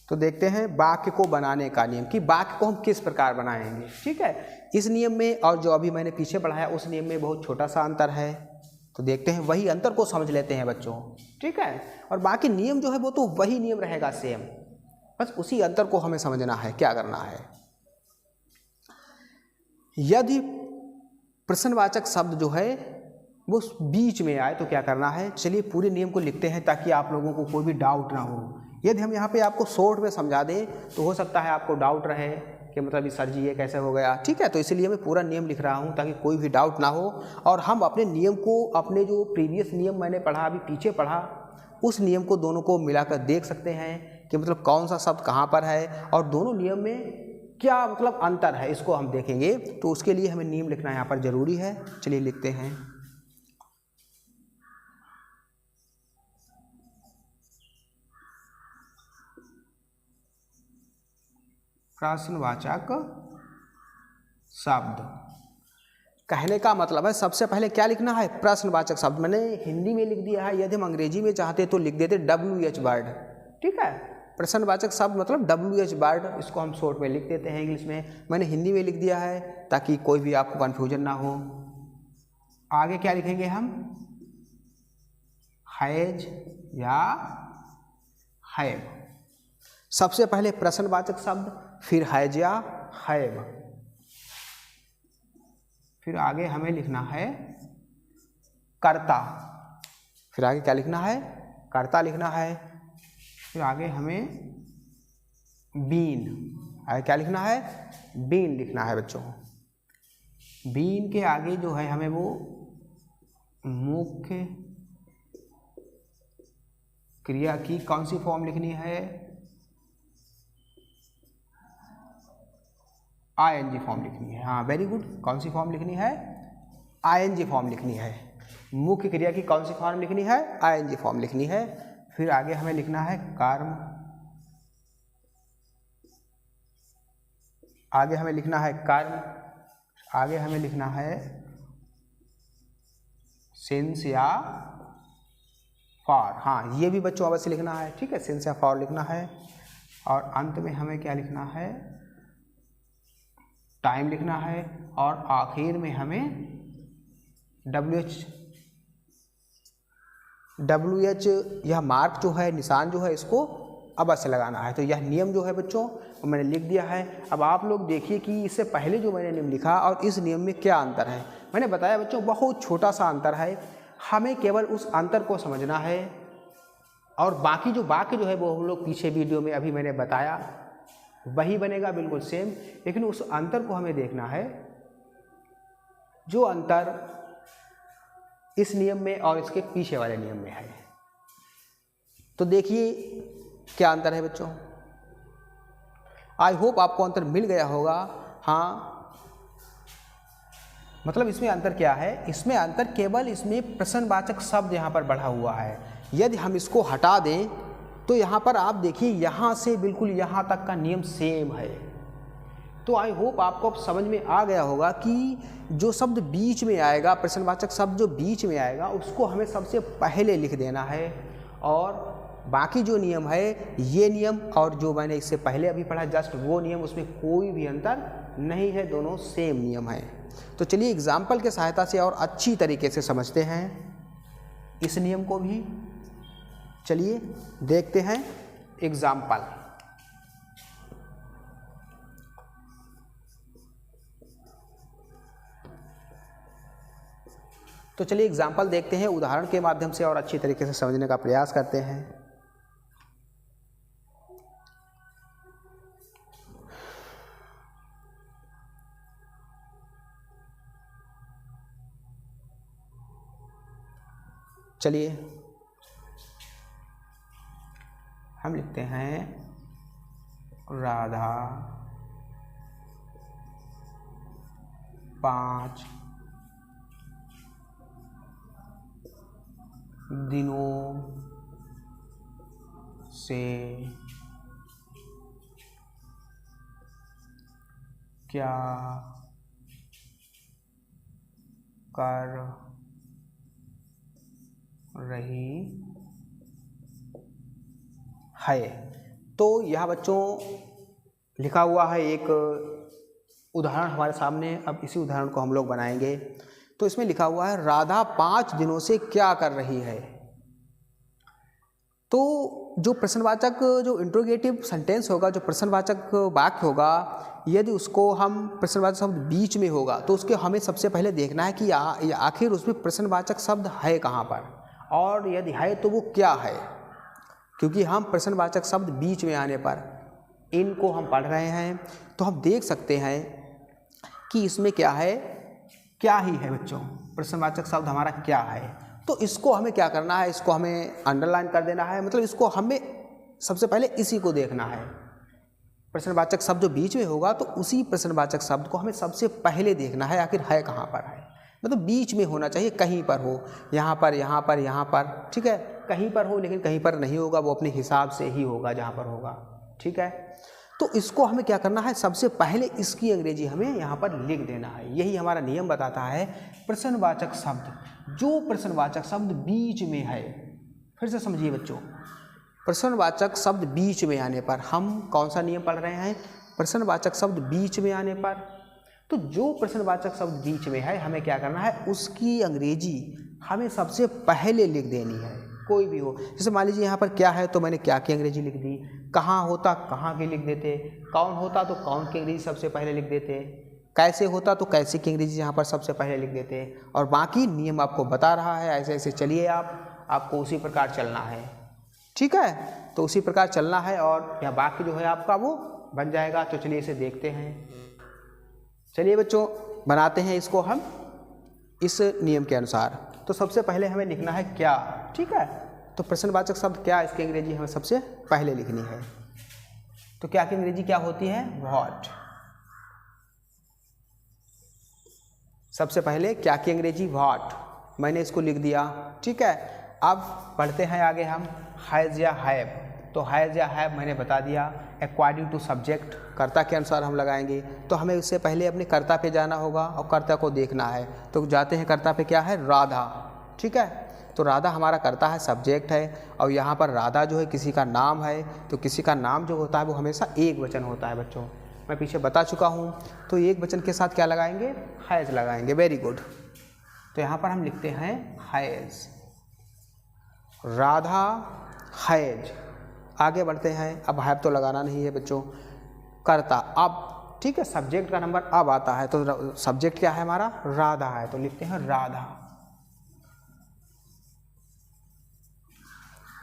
तो देखते हैं वाक्य को बनाने का नियम कि वाक्य को हम किस प्रकार बनाएंगे, ठीक है। इस नियम में और जो अभी मैंने पीछे पढ़ाया उस नियम में बहुत छोटा सा अंतर है। तो देखते हैं, वही अंतर को समझ लेते हैं बच्चों, ठीक है। और बाकी नियम जो है वो तो वही नियम रहेगा सेम, बस उसी अंतर को हमें समझना है, क्या करना है। यदि प्रश्नवाचक शब्द जो है वो बीच में आए तो क्या करना है, चलिए पूरे नियम को लिखते हैं ताकि आप लोगों को कोई भी डाउट ना हो। यदि हम यहाँ पे आपको शॉर्ट में समझा दें तो हो सकता है आपको डाउट रहे कि मतलब सर जी ये कैसे हो गया, ठीक है। तो इसलिए मैं पूरा नियम लिख रहा हूँ ताकि कोई भी डाउट ना हो। और हम अपने नियम को, अपने जो प्रीवियस नियम मैंने पढ़ा, अभी पीछे पढ़ा, उस नियम को दोनों को मिलाकर देख सकते हैं कि मतलब कौन सा शब्द कहाँ पर है और दोनों नियम में क्या मतलब अंतर है, इसको हम देखेंगे। तो उसके लिए हमें नियम लिखना यहाँ पर जरूरी है। चलिए लिखते हैं। प्रश्नवाचक शब्द, कहने का मतलब है सबसे पहले क्या लिखना है, प्रश्नवाचक शब्द। मैंने हिंदी में लिख दिया है, यदि हम अंग्रेजी में चाहते तो लिख देते WH वर्ड, ठीक है। प्रश्नवाचक शब्द मतलब WH वर्ड, इसको हम शॉर्ट में लिख देते हैं इंग्लिश में। मैंने हिंदी में लिख दिया है ताकि कोई भी आपको कन्फ्यूजन ना हो। आगे क्या लिखेंगे हम, हैज या हैव। सबसे पहले प्रश्नवाचक शब्द, फिर हैज या हैव, फिर आगे हमें लिखना है कर्ता, फिर आगे क्या लिखना है, कर्ता लिखना है। फिर आगे हमें बीन, आगे क्या लिखना है, बीन लिखना है बच्चों। बीन के आगे जो है हमें वो मुख्य क्रिया की कौन सी फॉर्म लिखनी है, ING फॉर्म लिखनी है। हाँ वेरी गुड, कौन सी फॉर्म लिखनी है, ING फॉर्म लिखनी है। मुख्य क्रिया की कौन सी फॉर्म लिखनी है, ING फॉर्म लिखनी है। फिर आगे हमें लिखना है कर्म, आगे हमें लिखना है कर्म, आगे हमें लिखना है सिंस या फॉर। हाँ ये भी बच्चों अवश्य लिखना है, ठीक है, सिंस या फॉर लिखना है। और अंत में हमें क्या लिखना है, टाइम लिखना है। और आखिर में हमें WH यह मार्क जो है, निशान जो है, इसको अवश्य लगाना है। तो यह नियम जो है बच्चों वो मैंने लिख दिया है। अब आप लोग देखिए कि इससे पहले जो मैंने नियम लिखा और इस नियम में क्या अंतर है। मैंने बताया बच्चों बहुत छोटा सा अंतर है, हमें केवल उस अंतर को समझना है और बाकी जो वाक्य जो है वो हम लोग पीछे वीडियो में अभी मैंने बताया वही बनेगा बिल्कुल सेम, लेकिन उस अंतर को हमें देखना है जो अंतर इस नियम में और इसके पीछे वाले नियम में है। तो देखिए क्या अंतर है बच्चों, आई होप आपको अंतर मिल गया होगा। हाँ मतलब इसमें अंतर क्या है, इसमें अंतर केवल इसमें प्रश्नवाचक शब्द यहाँ पर बढ़ा हुआ है। यदि हम इसको हटा दें तो यहाँ पर आप देखिए यहाँ से बिल्कुल यहाँ तक का नियम सेम है। तो आई होप आपको अब समझ में आ गया होगा कि जो शब्द बीच में आएगा, प्रश्नवाचक शब्द जो बीच में आएगा उसको हमें सबसे पहले लिख देना है और बाकी जो नियम है ये नियम और जो मैंने इससे पहले अभी पढ़ा जस्ट वो नियम, उसमें कोई भी अंतर नहीं है, दोनों सेम नियम है। तो चलिए एग्जाम्पल के सहायता से और अच्छी तरीके से समझते हैं इस नियम को भी। चलिए देखते हैं एग्जाम्पल। तो चलिए एग्जाम्पल देखते हैं, उदाहरण के माध्यम से और अच्छी तरीके से समझने का प्रयास करते हैं। चलिए हम लिखते हैं राधा 5 दिनों से क्या कर रही है। तो यह बच्चों लिखा हुआ है एक उदाहरण हमारे सामने। अब इसी उदाहरण को हम लोग बनाएंगे। तो इसमें लिखा हुआ है राधा 5 दिनों से क्या कर रही है। तो जो प्रश्नवाचक जो इंट्रोगेटिव सेंटेंस होगा, जो प्रश्नवाचक वाक्य होगा, यदि उसको हम प्रश्नवाचक शब्द बीच में होगा तो उसके हमें सबसे पहले देखना है कि आखिर उसमें प्रश्नवाचक शब्द है कहाँ पर, और यदि है तो वो क्या है। क्योंकि हम प्रश्नवाचक शब्द बीच में आने पर इनको हम पढ़ रहे हैं तो हम देख सकते हैं कि इसमें क्या है, क्या ही है बच्चों, प्रश्नवाचक शब्द हमारा क्या है। तो इसको हमें क्या करना है, इसको हमें अंडरलाइन कर देना है। मतलब इसको हमें सबसे पहले इसी को देखना है। प्रश्नवाचक शब्द जो बीच में होगा तो उसी प्रश्नवाचक शब्द को हमें सबसे पहले देखना है, आखिर है कहाँ पर है। मतलब बीच में होना चाहिए, कहीं पर हो, यहाँ पर, यहाँ पर, यहाँ पर, ठीक है, कहीं पर हो, लेकिन कहीं पर नहीं होगा, वो अपने हिसाब से ही होगा जहाँ पर होगा, ठीक है। तो इसको हमें क्या करना है, सबसे पहले इसकी अंग्रेजी हमें यहाँ पर लिख देना है। यही हमारा नियम बताता है। प्रश्नवाचक शब्द, जो प्रश्नवाचक शब्द बीच में है, फिर से समझिए बच्चों, प्रश्नवाचक शब्द बीच में आने पर हम कौन सा नियम पढ़ रहे हैं, प्रश्नवाचक शब्द बीच में आने पर। तो जो प्रश्नवाचक शब्द बीच में है हमें क्या करना है, उसकी अंग्रेजी हमें सबसे पहले लिख देनी है, कोई भी हो। जैसे मान लीजिए यहाँ पर क्या है तो मैंने क्या की अंग्रेजी लिख दी, कहाँ होता कहाँ की लिख देते, कौन होता तो कौन की अंग्रेजी सबसे पहले लिख देते, कैसे होता तो कैसे की अंग्रेजी यहाँ पर सबसे पहले लिख देते। और बाकी नियम आपको बता रहा है, ऐसे ऐसे चलिए, आपको उसी प्रकार चलना है, ठीक है। तो उसी प्रकार चलना है और यह वाक्य जो है आपका वो बन जाएगा। तो चलिए इसे देखते हैं। चलिए बच्चों बनाते हैं इसको हम इस नियम के अनुसार। तो सबसे पहले हमें लिखना है क्या, ठीक है। तो प्रश्नवाचक शब्द क्या, इसकी अंग्रेजी हमें सबसे पहले लिखनी है। तो क्या की अंग्रेजी क्या होती है, व्हाट। सबसे पहले क्या की अंग्रेजी व्हाट, मैंने इसको लिख दिया, ठीक है। अब पढ़ते हैं आगे हम, हैज़ या हैव। तो हैज़ या हैव मैंने बता दिया। अकॉर्डिंग टू सब्जेक्ट, कर्ता के अनुसार हम लगाएंगे। तो हमें उससे पहले अपने कर्ता पे जाना होगा और कर्ता को देखना है। तो जाते हैं कर्ता पे, क्या है, राधा, ठीक है। तो राधा हमारा कर्ता है, सब्जेक्ट है। और यहाँ पर राधा जो है किसी का नाम है। तो किसी का नाम जो होता है वो हमेशा एक वचन होता है बच्चों, मैं पीछे बता चुका हूँ। तो एक वचन के साथ क्या लगाएंगे, हैज़ लगाएंगे। Very good. तो यहाँ पर हम लिखते हैं हैज़, राधा हैज़। आगे बढ़ते हैं। अब हैव तो लगाना नहीं है बच्चों, कर्ता अब, ठीक है, सब्जेक्ट का नंबर अब आता है। तो सब्जेक्ट क्या है हमारा, राधा है। तो लिखते हैं राधा,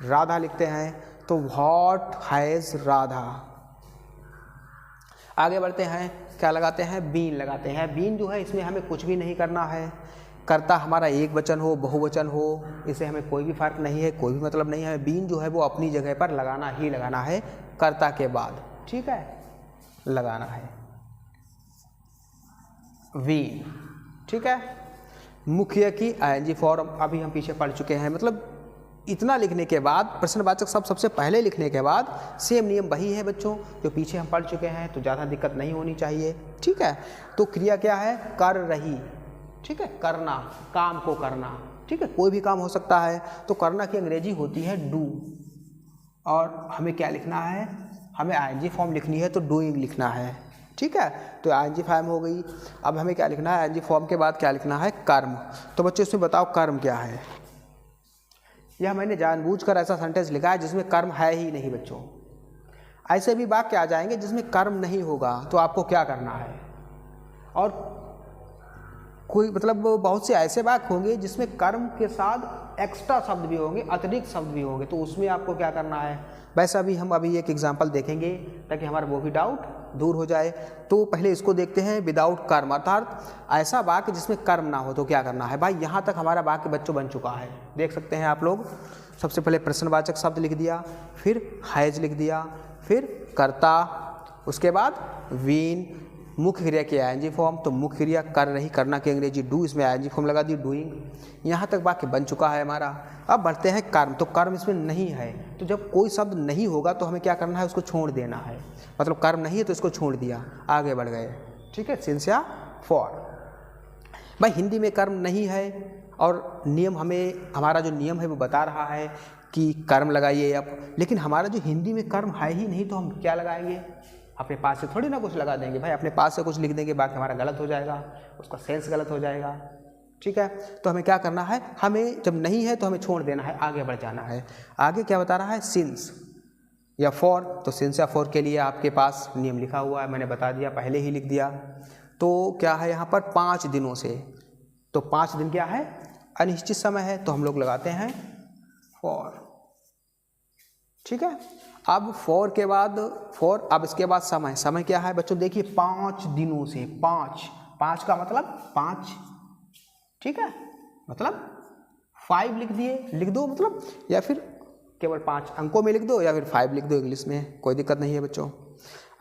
राधा लिखते हैं। तो व्हाट हैज़ राधा। आगे बढ़ते हैं, क्या लगाते हैं, बीन लगाते हैं। बीन जो है इसमें हमें कुछ भी नहीं करना है। कर्ता हमारा एक वचन हो बहुवचन हो, इसे हमें कोई भी फर्क नहीं है, कोई भी मतलब नहीं है। बीन जो है वो अपनी जगह पर लगाना ही लगाना है कर्ता के बाद, ठीक है, लगाना है वीन, ठीक है। मुख्य की आईएनजी फॉर्म अभी हम पीछे पढ़ चुके हैं। मतलब इतना लिखने के बाद, प्रश्नवाचक शब्द सबसे पहले लिखने के बाद सेम नियम वही है बच्चों जो पीछे हम पढ़ चुके हैं। तो ज़्यादा दिक्कत नहीं होनी चाहिए, ठीक है। तो क्रिया क्या है, कर रही, ठीक है, करना, काम को करना, ठीक है, कोई भी काम हो सकता है। तो करना की अंग्रेजी होती है डू। और हमें क्या लिखना है, हमें आईएनजी फॉर्म लिखनी है तो डूइंग लिखना है, ठीक है। तो आईएनजी फॉर्म हो गई। अब हमें क्या लिखना है, आईएनजी फॉर्म के बाद क्या लिखना है, कर्म। तो बच्चों इसमें बताओ कर्म क्या है। यह मैंने जानबूझकर ऐसा सेंटेंस लिखा है जिसमें कर्म है ही नहीं बच्चों। ऐसे भी वाक्य आ जाएंगे जिसमें कर्म नहीं होगा, तो आपको क्या करना है। और कोई मतलब बहुत से ऐसे वाक्य होंगे जिसमें कर्म के साथ एक्स्ट्रा शब्द भी होंगे, अतिरिक्त शब्द भी होंगे, तो उसमें आपको क्या करना है। वैसा भी हम अभी एक एग्जांपल देखेंगे ताकि हमारा वो भी डाउट दूर हो जाए। तो पहले इसको देखते हैं विदाउट कर्म, अर्थात ऐसा वाक्य जिसमें कर्म ना हो तो क्या करना है। भाई यहाँ तक हमारा वाक्य बच्चों बन चुका है, देख सकते हैं आप लोग। सबसे पहले प्रश्नवाचक शब्द लिख दिया, फिर हैज लिख दिया, फिर कर्ता, उसके बाद वीन, मुख्य क्रिया की आईएनजी फॉर्म, तो मुख्य क्रिया कर रही, करना की अंग्रेजी डू, इसमें आईएनजी फॉर्म लगा दी डूइंग। यहाँ तक वाक्य बन चुका है हमारा। अब बढ़ते हैं कर्म, तो कर्म इसमें नहीं है, तो जब कोई शब्द नहीं होगा तो हमें क्या करना है, उसको छोड़ देना है। मतलब कर्म नहीं है तो इसको छोड़ दिया, आगे बढ़ गए। ठीक है, सिंस या फॉर। भाई हिंदी में कर्म नहीं है और नियम हमें, हमारा जो नियम है वो बता रहा है कि कर्म लगाइए अब, लेकिन हमारा जो हिंदी में कर्म है ही नहीं तो हम क्या लगाएंगे, अपने पास से थोड़ी ना कुछ लगा देंगे। भाई अपने पास से कुछ लिख देंगे, बाकी हमारा गलत हो जाएगा, उसका सेंस गलत हो जाएगा। ठीक है, तो हमें क्या करना है, हमें जब नहीं है तो हमें छोड़ देना है, आगे बढ़ जाना है। आगे क्या बता रहा है, सिंस या फॉर, तो सिंस या फॉर के लिए आपके पास नियम लिखा हुआ है, मैंने बता दिया, पहले ही लिख दिया। तो क्या है यहाँ पर 5 दिनों से, तो 5 दिन क्या है, अनिश्चित समय है, तो हम लोग लगाते हैं फॉर। ठीक है, अब फॉर के बाद फॉर, अब इसके बाद समय, समय क्या है बच्चों, देखिए 5 दिनों से, 5 का मतलब 5, ठीक है, मतलब 5 लिख दिए, लिख दो मतलब, या फिर केवल 5 अंकों में लिख दो, या फिर 5 लिख दो इंग्लिश में, कोई दिक्कत नहीं है बच्चों।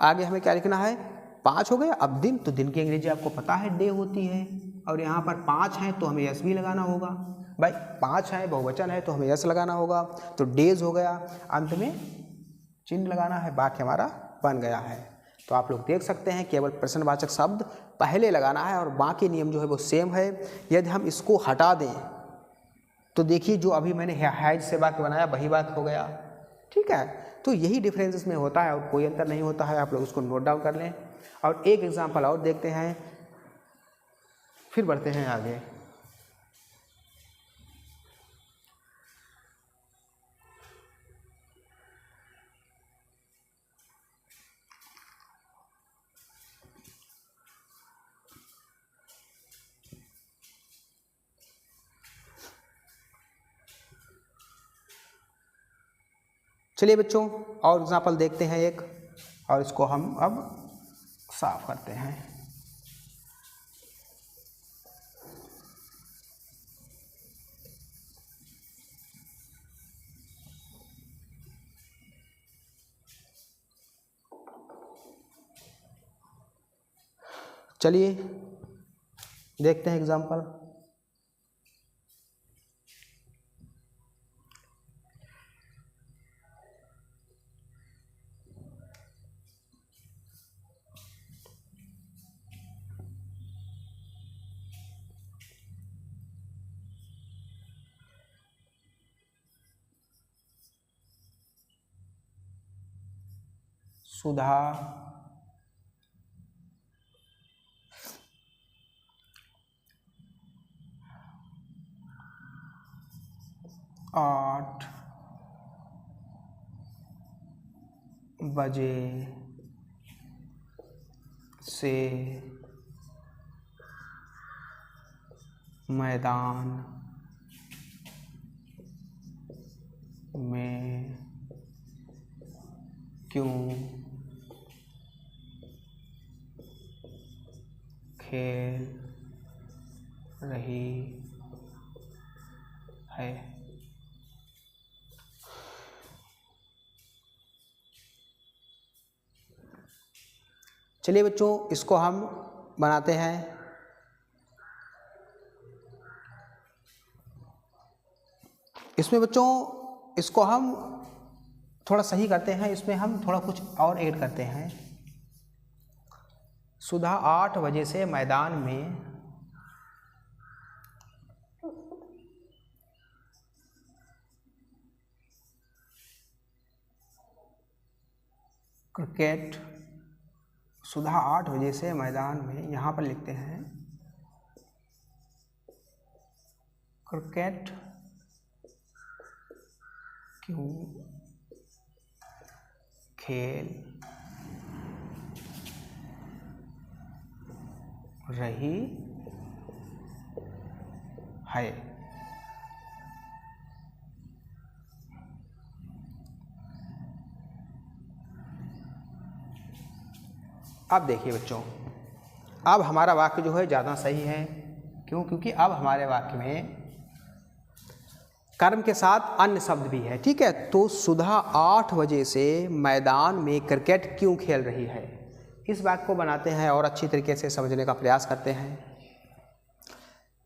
आगे हमें क्या लिखना है, 5 हो गया। अब दिन, तो दिन की अंग्रेजी आपको पता है डे होती है, और यहाँ पर 5 है तो हमें यस भी लगाना होगा। भाई 5 है, बहुवचन है तो हमें यस लगाना होगा, तो डेज हो गया, अंत में चिन्ह लगाना है, वाक्य हमारा बन गया है। तो आप लोग देख सकते हैं केवल प्रश्नवाचक शब्द पहले लगाना है और बाकी नियम जो है वो सेम है। यदि हम इसको हटा दें तो देखिए जो अभी मैंने हैज से वाक्य बनाया वही वाक्य हो गया। ठीक है, तो यही डिफरेंस इसमें होता है और कोई अंतर नहीं होता है, आप लोग उसको नोट डाउन कर लें। और एक एग्जाम्पल और देखते हैं, फिर बढ़ते हैं आगे। चलिए बच्चों और एग्जाम्पल देखते हैं एक, और इसको हम अब साफ करते हैं। चलिए देखते हैं एग्जाम्पल। सुधा आठ बजे से मैदान में क्यों खेल रही है। चलिए बच्चों इसको हम बनाते हैं। इसमें बच्चों इसको हम थोड़ा सही करते हैं, इसमें हम थोड़ा कुछ और ऐड करते हैं। सुधा 8 बजे से मैदान में क्रिकेट, सुधा 8 बजे से मैदान में, यहाँ पर लिखते हैं क्रिकेट क्यों खेल रही है। अब देखिए बच्चों, अब हमारा वाक्य जो है ज़्यादा सही है। क्यों? क्योंकि अब हमारे वाक्य में कर्म के साथ अन्य शब्द भी है। ठीक है, तो सुधा 8 बजे से मैदान में क्रिकेट क्यों खेल रही है, इस वाक्य को बनाते हैं और अच्छी तरीके से समझने का प्रयास करते हैं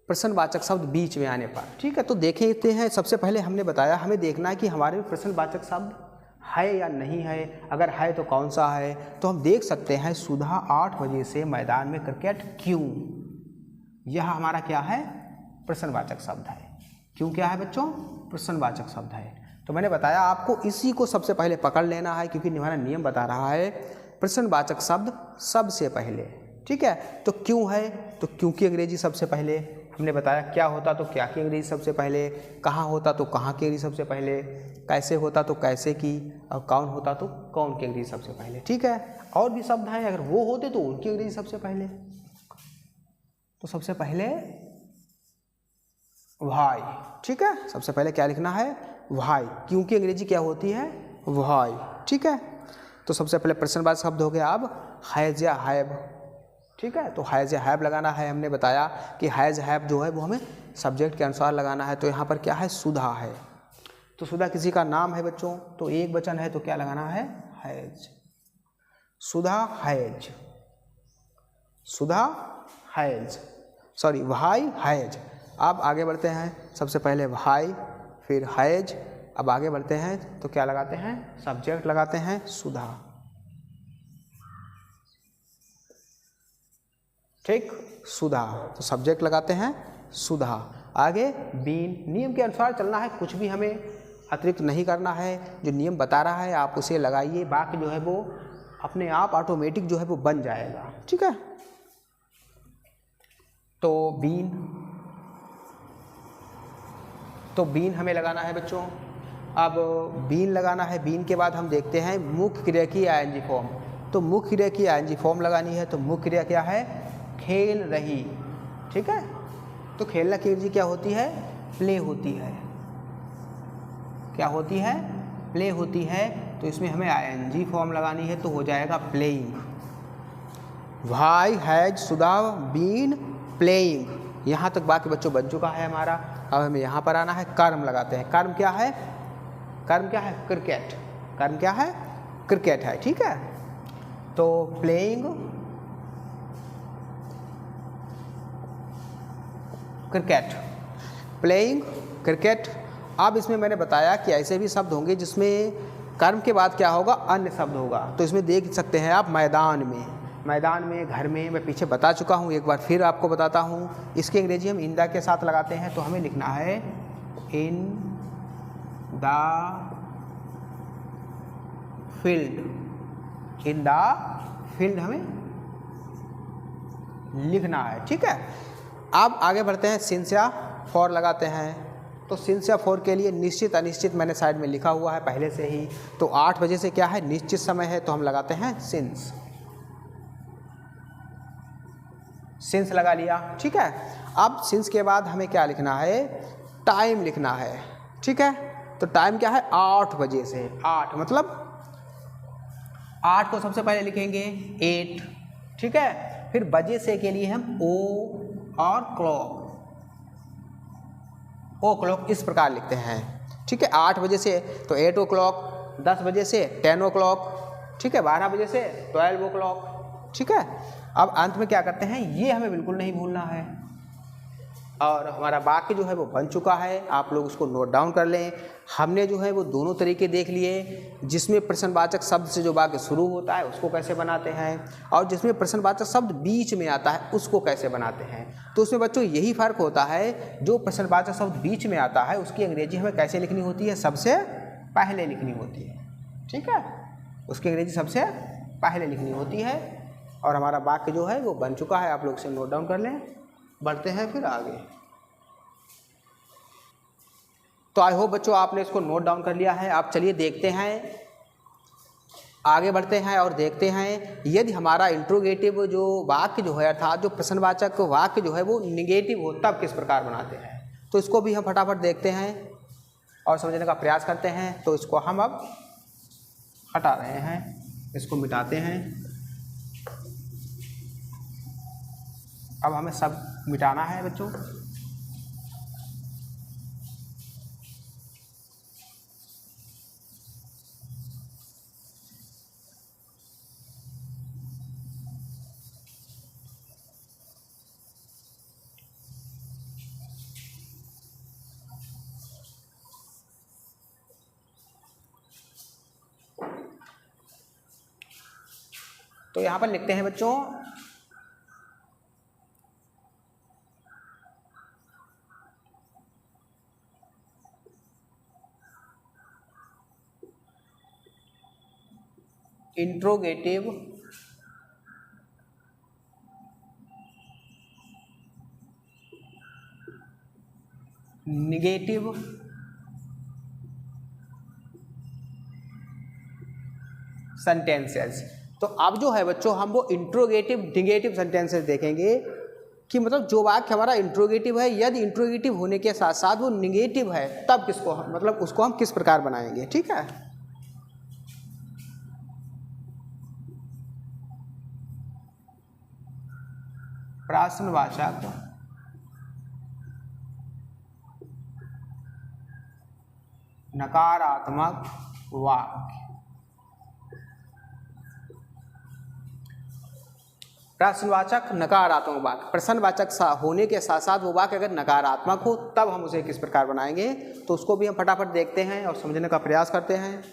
प्रश्नवाचक शब्द बीच में आने पर। ठीक है, तो देखते हैं। सबसे पहले हमने बताया हमें देखना है कि हमारे में प्रश्नवाचक शब्द है या नहीं है, अगर है तो कौन सा है। तो हम देख सकते हैं सुधा 8 बजे से मैदान में क्रिकेट क्यों, यह हमारा क्या है, प्रश्नवाचक शब्द है। क्यों क्या है बच्चों, प्रश्नवाचक शब्द है। तो मैंने बताया आपको इसी को सबसे पहले पकड़ लेना है, क्योंकि हमारा नियम बता रहा है प्रश्नवाचक शब्द सबसे पहले। ठीक है, तो क्यों है, तो क्यों की अंग्रेजी सबसे पहले। हमने बताया क्या होता तो क्या की अंग्रेजी सबसे पहले, कहाँ होता तो कहाँ की अंग्रेजी सबसे पहले, कैसे होता तो कैसे की, और कौन होता तो कौन की अंग्रेजी सबसे पहले। ठीक है, और भी शब्द हैं, अगर वो होते तो उनकी अंग्रेजी सबसे पहले। तो सबसे पहले भाई। ठीक है, सबसे पहले क्या लिखना है, भाई। क्यों की अंग्रेजी क्या होती है, भाई। ठीक है, तो सबसे पहले प्रश्नवाचक शब्द हो गया अब हैज या हैव। ठीक है, तो हैज या हैव लगाना है। हमने बताया कि हैज हैव जो है वो हमें सब्जेक्ट के अनुसार लगाना है। तो यहाँ पर क्या है, सुधा है। तो सुधा किसी का नाम है बच्चों, तो एक वचन है तो क्या लगाना है, has. Sudha has, Sudha has, sorry भाई हैज। अब आगे बढ़ते हैं, सबसे पहले भाई फिर हैज। अब आगे बढ़ते हैं तो क्या लगाते हैं, सब्जेक्ट लगाते हैं सुधा। ठीक, सुधा, तो सब्जेक्ट लगाते हैं सुधा। आगे बीन, नियम के अनुसार चलना है, कुछ भी हमें अतिरिक्त नहीं करना है। जो नियम बता रहा है आप उसे लगाइए, वाक्य जो है वो अपने आप ऑटोमेटिक जो है वो बन जाएगा। ठीक है, तो बीन, तो बीन हमें लगाना है बच्चों। अब बीन लगाना है, बीन के बाद हम देखते हैं मुख्य क्रिया की आईएनजी फॉर्म। तो मुख्य क्रिया की आईएनजी फॉर्म लगानी है। तो मुख्य क्रिया क्या है, खेल रही। ठीक है, तो खेलना की अंग्रेजी क्या होती है, प्ले होती है। क्या होती है, प्ले होती है। तो इसमें हमें आईएनजी फॉर्म लगानी है, तो हो जाएगा प्लेइंग। भाई हैज सुधा बीन प्लेइंग। यहाँ तक बाकी बच्चों बन चुका है हमारा। अब हमें यहाँ पर आना है, कर्म लगाते हैं। कर्म क्या है, कर्म क्या है, क्रिकेट। कर्म क्या है, क्रिकेट है। ठीक है, तो प्लेइंग क्रिकेट, प्लेइंग क्रिकेट। अब इसमें मैंने बताया कि ऐसे भी शब्द होंगे जिसमें कर्म के बाद क्या होगा, अन्य शब्द होगा। तो इसमें देख सकते हैं आप मैदान में, मैदान में, घर में, मैं पीछे बता चुका हूँ, एक बार फिर आपको बताता हूँ। इसकी अंग्रेजी हम इन द के साथ लगाते हैं। तो हमें लिखना है in the field, in the field हमें लिखना है। ठीक है, अब आगे बढ़ते हैं, सिंस या फॉर लगाते हैं। तो सिंस या फॉर के लिए निश्चित अनिश्चित मैंने साइड में लिखा हुआ है पहले से ही। तो 8 बजे से क्या है, निश्चित समय है, तो हम लगाते हैं सिंस। सिंस लगा लिया। ठीक है, अब सिंस के बाद हमें क्या लिखना है, टाइम लिखना है। ठीक है, तो टाइम क्या है, 8 बजे से। 8 मतलब 8 को सबसे पहले लिखेंगे 8। ठीक है, फिर बजे से के लिए हम ओ और क्लॉक, ओ क्लॉक इस प्रकार लिखते हैं। ठीक है, 8 बजे से तो 8 o'clock, 10 बजे से 10 o'clock, ठीक है, 12 बजे से 12 o'clock। ठीक है, अब अंत में क्या करते हैं, ये हमें बिल्कुल नहीं भूलना है। और हमारा वाक्य जो है वो बन चुका है, आप लोग उसको नोट डाउन कर लें। हमने जो है वो दोनों तरीके देख लिए, जिसमें प्रश्नवाचक शब्द से जो वाक्य शुरू होता है उसको कैसे बनाते हैं, और जिसमें प्रश्नवाचक शब्द बीच में आता है उसको कैसे बनाते हैं। तो उसमें बच्चों यही फ़र्क होता है, जो प्रश्नवाचक शब्द बीच में आता है उसकी अंग्रेजी हमें कैसे लिखनी होती है, सबसे पहले लिखनी होती है। ठीक है, उसकी अंग्रेजी सबसे पहले लिखनी होती है। और हमारा वाक्य जो है वो बन चुका है, आप लोग इसे नोट डाउन कर लें। बढ़ते हैं फिर आगे। तो आई होप बच्चों आपने इसको नोट डाउन कर लिया है। आप चलिए देखते हैं, आगे बढ़ते हैं और देखते हैं यदि हमारा इंट्रोगेटिव जो वाक्य जो है, अर्थात जो प्रश्नवाचक वाक्य जो है वो निगेटिव हो तब किस प्रकार बनाते हैं। तो इसको भी हम फटाफट देखते हैं और समझने का प्रयास करते हैं। तो इसको हम अब हटा रहे हैं, इसको मिटाते हैं। अब हमें सब मिटाना है बच्चों। तो यहाँ पर लिखते हैं बच्चों इंट्रोगेटिव निगेटिव सेंटेंसेस। तो अब जो है बच्चों हम वो इंट्रोगेटिव निगेटिव सेंटेंसेस देखेंगे कि मतलब जो वाक्य हमारा इंट्रोगेटिव है, यदि इंट्रोगेटिव होने के साथ साथ वो निगेटिव है तब किसको मतलब उसको हम किस प्रकार बनाएंगे। ठीक है, प्रश्नवाचक नकारात्मक वाक्य। प्रश्नवाचक नकारात्मक वाक्य, प्रश्नवाचक होने के साथ साथ वो वाक्य अगर नकारात्मक हो तब हम उसे किस प्रकार बनाएंगे, तो उसको भी हम फटाफट देखते हैं और समझने का प्रयास करते हैं।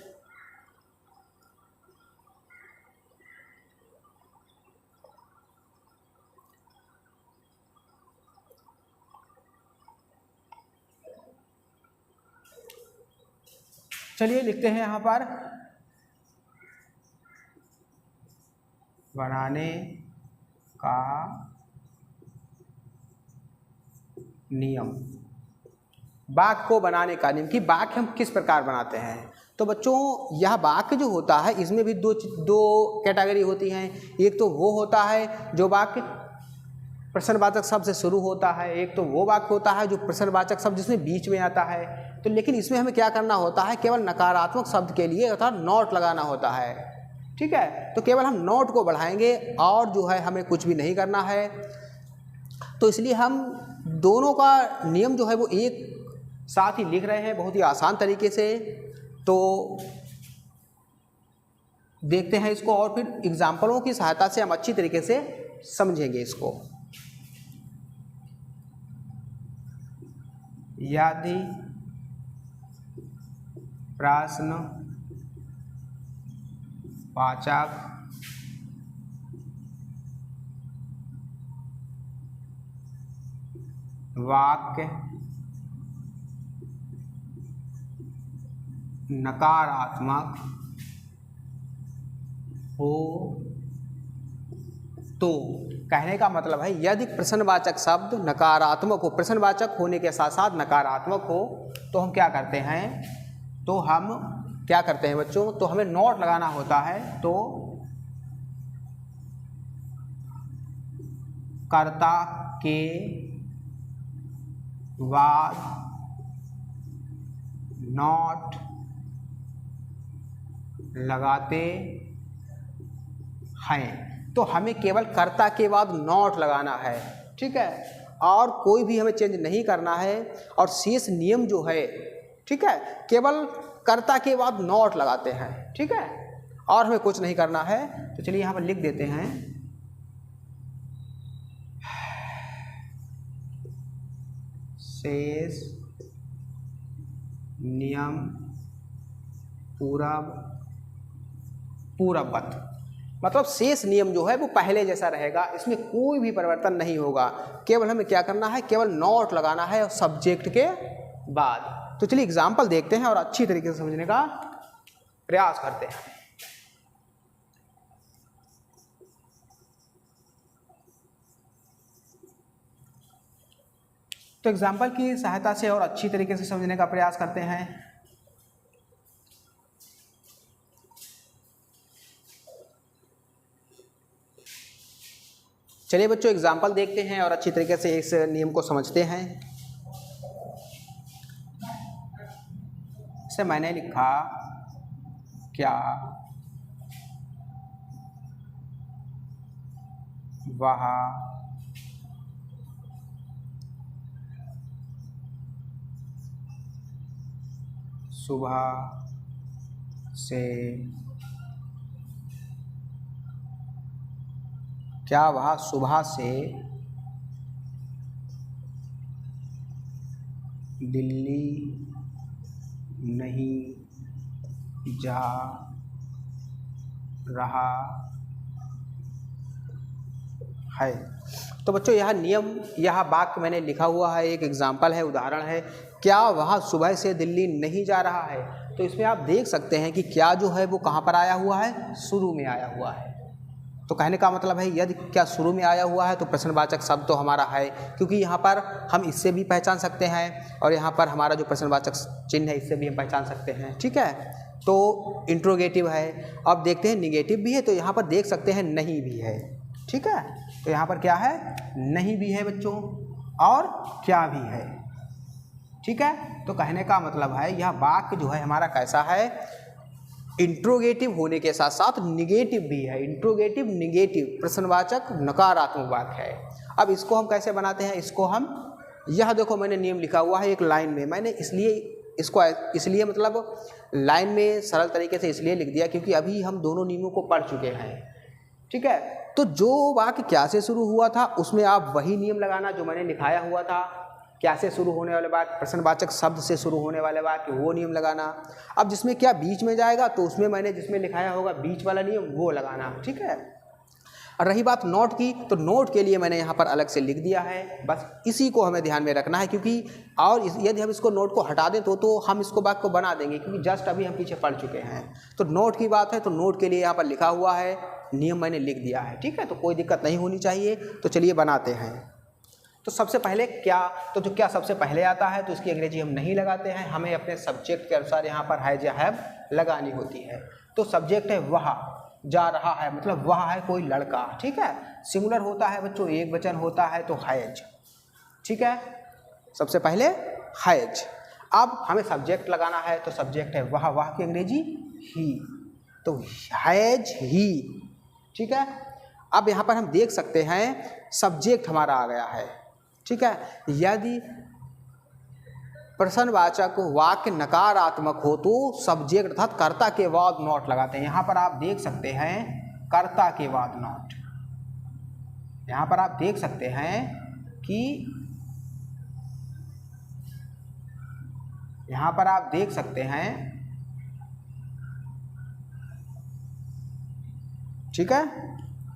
चलिए लिखते हैं यहाँ पर बनाने का नियम। वाक्य को बनाने का नियम कि वाक्य हम किस प्रकार बनाते हैं। तो बच्चों यह वाक्य जो होता है इसमें भी दो कैटेगरी होती हैं। एक तो वो होता है जो वाक्य प्रश्नवाचक शब्द से शुरू होता है, एक तो वो वाक्य होता है जो प्रश्नवाचक शब्द जिसमें बीच में आता है। तो लेकिन इसमें हमें क्या करना होता है, केवल नकारात्मक शब्द के लिए अर्थात नॉट लगाना होता है। ठीक है, तो केवल हम नॉट को बढ़ाएंगे और जो है हमें कुछ भी नहीं करना है। तो इसलिए हम दोनों का नियम जो है वो एक साथ ही लिख रहे हैं बहुत ही आसान तरीके से। तो देखते हैं इसको और फिर एग्जाम्पलों की सहायता से हम अच्छी तरीके से समझेंगे इसको। यदि प्रश्नवाचक वाक्य नकारात्मक हो तो कहने का मतलब है यदि प्रश्नवाचक शब्द नकारात्मक हो, प्रश्नवाचक होने के साथ साथ नकारात्मक हो, तो हम क्या करते हैं, तो हम क्या करते हैं बच्चों, तो हमें नॉट लगाना होता है। तो कर्ता के बाद नॉट लगाते हैं। तो हमें केवल कर्ता के बाद नॉट लगाना है। ठीक है, और कोई भी हमें चेंज नहीं करना है। और शेष नियम जो है, ठीक है, केवल कर्ता के बाद नॉट लगाते हैं। ठीक है, और हमें कुछ नहीं करना है। तो चलिए यहाँ पर लिख देते हैं शेष नियम पूर्ववत, मतलब शेष नियम जो है वो पहले जैसा रहेगा, इसमें कोई भी परिवर्तन नहीं होगा। केवल हमें क्या करना है, केवल नॉट लगाना है और सब्जेक्ट के बाद। तो चलिए एग्जाम्पल देखते हैं और अच्छी तरीके से समझने का प्रयास करते हैं। तो एग्जाम्पल की सहायता से और अच्छी तरीके से समझने का प्रयास करते हैं। चलिए बच्चों एग्जाम्पल देखते हैं और अच्छी तरीके से इस नियम को समझते हैं। से मैंने लिखा क्या वह सुबह से क्या वह सुबह से दिल्ली नहीं जा रहा है। तो बच्चों यह नियम, यह वाक्य मैंने लिखा हुआ है, एक एग्जाम्पल है, उदाहरण है। क्या वह सुबह से दिल्ली नहीं जा रहा है? तो इसमें आप देख सकते हैं कि क्या जो है वो कहाँ पर आया हुआ है, शुरू में आया हुआ है। तो कहने का मतलब है यदि क्या शुरू में आया हुआ है तो प्रश्नवाचक शब्द तो हमारा है, क्योंकि यहाँ पर हम इससे भी पहचान सकते हैं और यहाँ पर हमारा जो प्रश्नवाचक चिन्ह है इससे भी हम पहचान सकते हैं। ठीक है, तो इंट्रोगेटिव है। अब देखते हैं निगेटिव भी है, तो यहाँ पर देख सकते हैं नहीं भी है। ठीक है, तो यहाँ पर क्या है, नहीं भी है बच्चों और क्या भी है। ठीक है, तो कहने का मतलब है यह वाक्य जो है हमारा कैसा है, इंट्रोगेटिव होने के साथ साथ निगेटिव भी है। इंट्रोगेटिव निगेटिव प्रश्नवाचक नकारात्मक वाक्य है। अब इसको हम कैसे बनाते हैं, इसको हम, यह देखो मैंने नियम लिखा हुआ है एक लाइन में, मैंने इसलिए मतलब लाइन में सरल तरीके से इसलिए लिख दिया क्योंकि अभी हम दोनों नियमों को पढ़ चुके हैं। ठीक है, तो जो वाक्य क्या से शुरू हुआ था उसमें आप वही नियम लगाना जो मैंने लिखाया हुआ था। क्या से शुरू होने वाले वाक्य, प्रश्नवाचक शब्द से शुरू होने वाले वाक्य, वो नियम लगाना। अब जिसमें क्या बीच में जाएगा तो उसमें मैंने जिसमें लिखाया होगा बीच वाला नियम वो लगाना। ठीक है, और रही बात नोट की, तो नोट के लिए मैंने यहाँ पर अलग से लिख दिया है। बस इसी को हमें ध्यान में रखना है, क्योंकि और यदि हम इसको नोट को हटा दें तो हम इसको वाक्य को बना देंगे, क्योंकि जस्ट अभी हम पीछे पढ़ चुके हैं। तो नोट की बात है तो नोट के लिए यहाँ पर लिखा हुआ है, नियम मैंने लिख दिया है। ठीक है, तो कोई दिक्कत नहीं होनी चाहिए। तो चलिए बनाते हैं। तो सबसे पहले क्या, तो जो क्या सबसे पहले आता है तो इसकी अंग्रेजी हम नहीं लगाते हैं, हमें अपने सब्जेक्ट के अनुसार यहाँ पर हैज या हैव लगानी होती है। तो सब्जेक्ट है वह जा रहा है, मतलब वह है कोई लड़का। ठीक है, सिंगुलर होता है बच्चों, एक वचन होता है तो हैज। ठीक है, सबसे पहले हैज। अब हमें सब्जेक्ट लगाना है तो सब्जेक्ट है वह, वह की अंग्रेजी ही, तो हैज ही। ठीक है, अब यहाँ पर हम देख सकते हैं सब्जेक्ट हमारा आ गया है। ठीक है, यदि प्रश्नवाचक वाक्य नकारात्मक हो तो सब्जेक्ट अर्थात कर्ता के बाद नॉट लगाते हैं। यहाँ पर आप देख सकते हैं कर्ता के बाद नॉट, यहाँ पर आप देख सकते हैं कि यहाँ पर आप देख सकते हैं, ठीक है,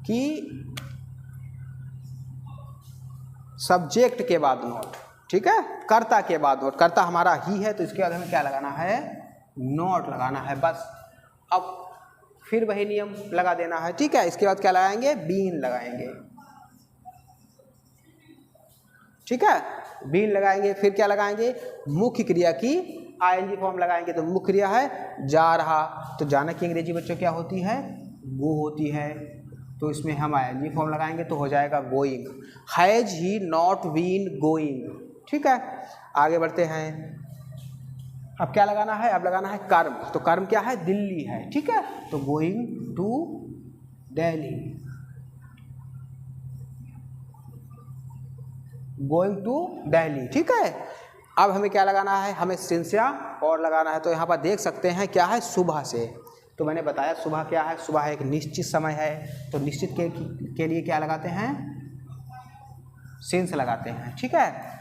कि सब्जेक्ट के बाद नॉट। ठीक है, कर्ता के बाद नॉट, कर्ता हमारा ही है तो इसके बाद हमें क्या लगाना है, नॉट लगाना है बस। अब फिर वही नियम लगा देना है। ठीक है, इसके बाद क्या लगाएंगे, बीन लगाएंगे। ठीक है, बीन लगाएंगे, फिर क्या लगाएंगे, मुख्य क्रिया की आईएनजी फॉर्म लगाएंगे। तो मुख्य क्रिया है जा रहा, तो जाना की अंग्रेजी बच्चों क्या होती है, गो होती है। तो इसमें हम आईएनजी फॉर्म लगाएंगे तो हो जाएगा going. Has he not been going. ठीक है, आगे बढ़ते हैं। अब क्या लगाना है, अब लगाना है कर्म। तो कर्म क्या है, दिल्ली है। ठीक है, तो going to Delhi, going to Delhi. ठीक है, अब हमें क्या लगाना है, हमें सिंस या और लगाना है। तो यहाँ पर देख सकते हैं क्या है, सुबह से। तो मैंने बताया सुबह क्या है, सुबह एक निश्चित समय है, तो निश्चित के लिए क्या लगाते हैं, सिंस लगाते हैं। ठीक है,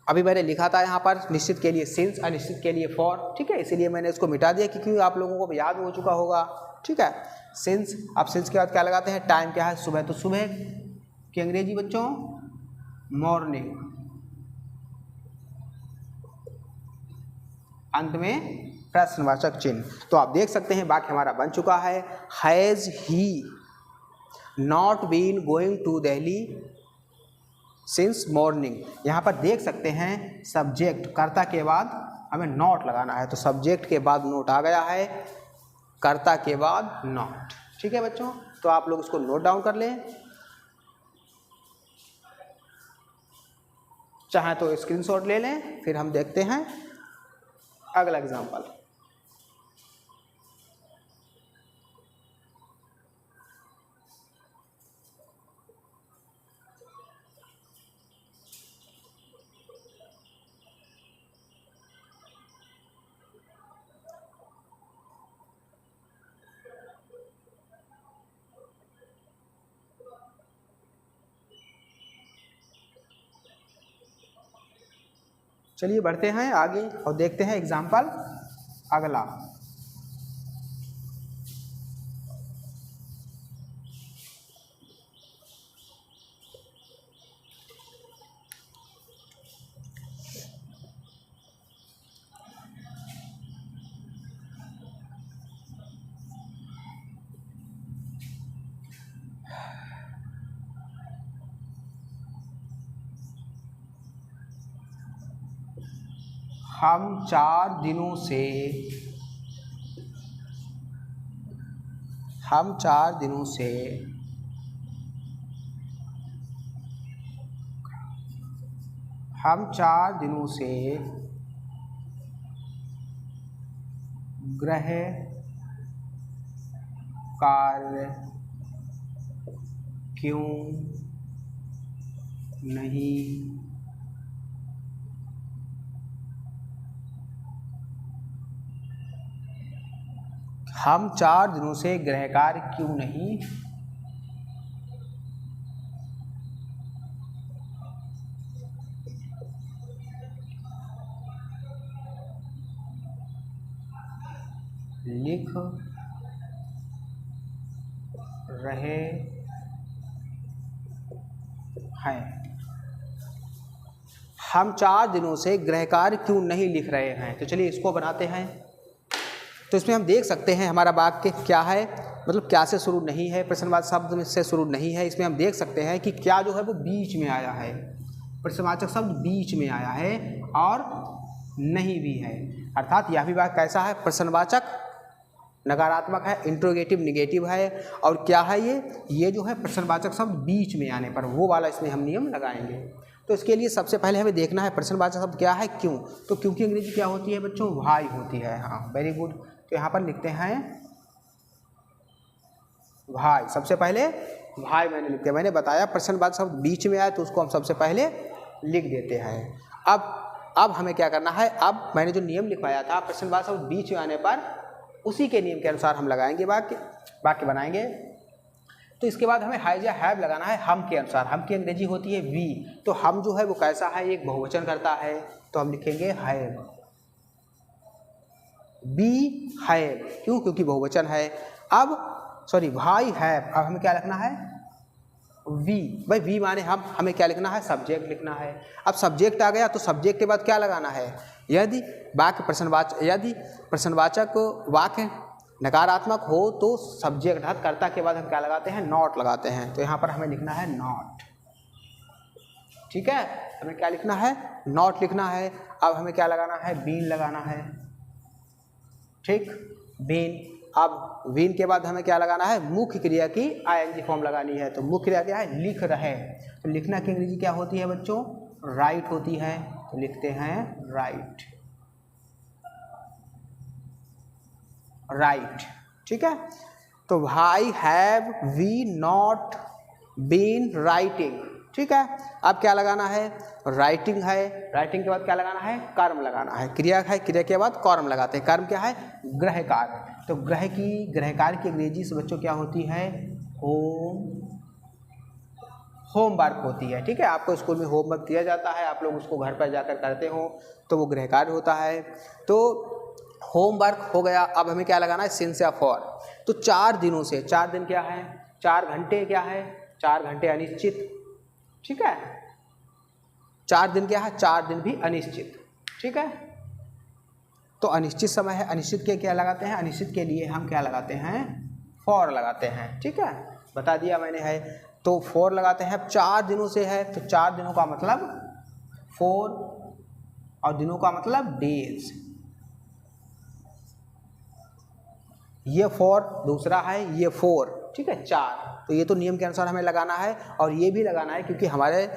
अभी मैंने लिखा था यहाँ पर निश्चित के लिए सिंस, अनिश्चित के लिए फॉर। ठीक है, इसीलिए मैंने इसको मिटा दिया क्योंकि आप लोगों को याद हो चुका होगा। ठीक है, सिंस। अब सिंस के बाद क्या लगाते हैं, टाइम क्या है, सुबह। तो सुबह की अंग्रेजी बच्चों मॉर्निंग, अंत में प्रश्नवाचक चिन्ह। तो आप देख सकते हैं वाक्य हमारा बन चुका है, has he not been going to Delhi since morning. यहाँ पर देख सकते हैं सब्जेक्ट कर्ता के बाद हमें नॉट लगाना है, तो सब्जेक्ट के बाद नोट आ गया है, कर्ता के बाद नॉट। ठीक है बच्चों, तो आप लोग इसको नोट डाउन कर लें, चाहे तो स्क्रीनशॉट ले लें। फिर हम देखते हैं अगला एग्जाम्पल। चलिए बढ़ते हैं आगे और देखते हैं एग्जाम्पल अगला। हम 4 दिनों से हम 4 दिनों से गृह कार्य क्यों नहीं हम 4 दिनों से गृह कार्य क्यों नहीं लिख रहे हैं। हम 4 दिनों से गृह कार्य क्यों नहीं लिख रहे हैं। तो चलिए इसको बनाते हैं। तो इसमें हम देख सकते हैं हमारा वाक्य क्या है, मतलब क्या से शुरू नहीं है, प्रश्नवाचक शब्द में से शुरू नहीं है। इसमें हम देख सकते हैं कि क्या जो है वो बीच में आया है, प्रश्नवाचक शब्द बीच में आया है और नहीं भी है। अर्थात यह भी वाक्य कैसा है, प्रश्नवाचक नकारात्मक है, इंट्रोगेटिव निगेटिव है। और क्या है ये जो है प्रश्नवाचक शब्द बीच में आने पर वो वाला इसमें हम नियम लगाएंगे। तो इसके लिए सबसे पहले हमें देखना है प्रश्नवाचक शब्द क्या है, क्यों। तो क्यों की अंग्रेजी क्या होती है बच्चों, व्हाई होती है। हाँ वेरी गुड। तो यहाँ पर लिखते हैं व्हाई। सबसे पहले व्हाई मैंने लिख दिया। मैंने बताया प्रश्नवाचक शब्द बीच में आए तो उसको हम सबसे पहले लिख देते हैं। अब हमें क्या करना है, अब मैंने जो नियम लिखवाया था प्रश्नवाचक शब्द बीच में आने पर उसी के नियम के अनुसार हम लगाएंगे वाक्य बनाएंगे। तो इसके बाद हमें हैज या हैव लगाना है हम के अनुसार। हम की अंग्रेजी होती है वी। तो हम जो है वो कैसा है, एक बहुवचन करता है तो हम लिखेंगे हैव, बी हैव। क्यों, क्योंकि बहुवचन है। भाई हैव। अब हमें क्या लिखना है, वी। भाई वी माने हमें क्या लिखना है, सब्जेक्ट लिखना है। अब सब्जेक्ट आ गया तो सब्जेक्ट के बाद क्या लगाना है, यदि प्रश्नवाचक वाक्य नकारात्मक हो तो सब्जेक्ट अर्थात कर्ता के बाद हम क्या लगाते हैं, नॉट लगाते हैं। तो यहाँ पर हमें लिखना है नॉट। ठीक है, हमें क्या लिखना है, नॉट लिखना है। अब हमें क्या लगाना है, बीन लगाना है। ठीक, बीन। अब बीन के बाद हमें क्या लगाना है, मुख्य क्रिया की आईएनजी फॉर्म लगानी है। तो मुख्य क्रिया क्या है, लिख रहे। तो लिखना की अंग्रेजी क्या होती है बच्चों, राइट होती है। तो लिखते हैं राइट, राइट। ठीक है, तो भाई have we not been writing. ठीक है, अब क्या लगाना है, राइटिंग है। राइटिंग के बाद क्या लगाना है, कर्म लगाना है। क्रिया है, क्रिया के बाद कर्म लगाते हैं। कर्म क्या है, गृह कार्य। तो गृह कार्य की अंग्रेजी से बच्चों क्या होती है, होमवर्क होती है। ठीक है, आपको स्कूल में होमवर्क दिया जाता है, आप लोग उसको घर पर जाकर करते हो तो वो गृह कार्य होता है। तो होमवर्क हो गया। अब हमें क्या लगाना है, सिंस या फॉर। तो 4 दिनों से, 4 दिन क्या है, 4 घंटे क्या है, 4 घंटे अनिश्चित। ठीक है, 4 दिन क्या है, 4 दिन भी अनिश्चित। ठीक है, तो अनिश्चित समय है, अनिश्चित के क्या लगाते हैं, अनिश्चित के लिए हम क्या लगाते हैं, फॉर लगाते हैं। ठीक है, बता दिया मैंने है, तो फॉर लगाते हैं। अब 4 दिनों से है तो 4 दिनों का मतलब 4 और दिनों का मतलब डेज। ये 4 दूसरा है, ये 4। ठीक है, 4। तो ये तो नियम के अनुसार हमें लगाना है और ये भी लगाना है क्योंकि हमारे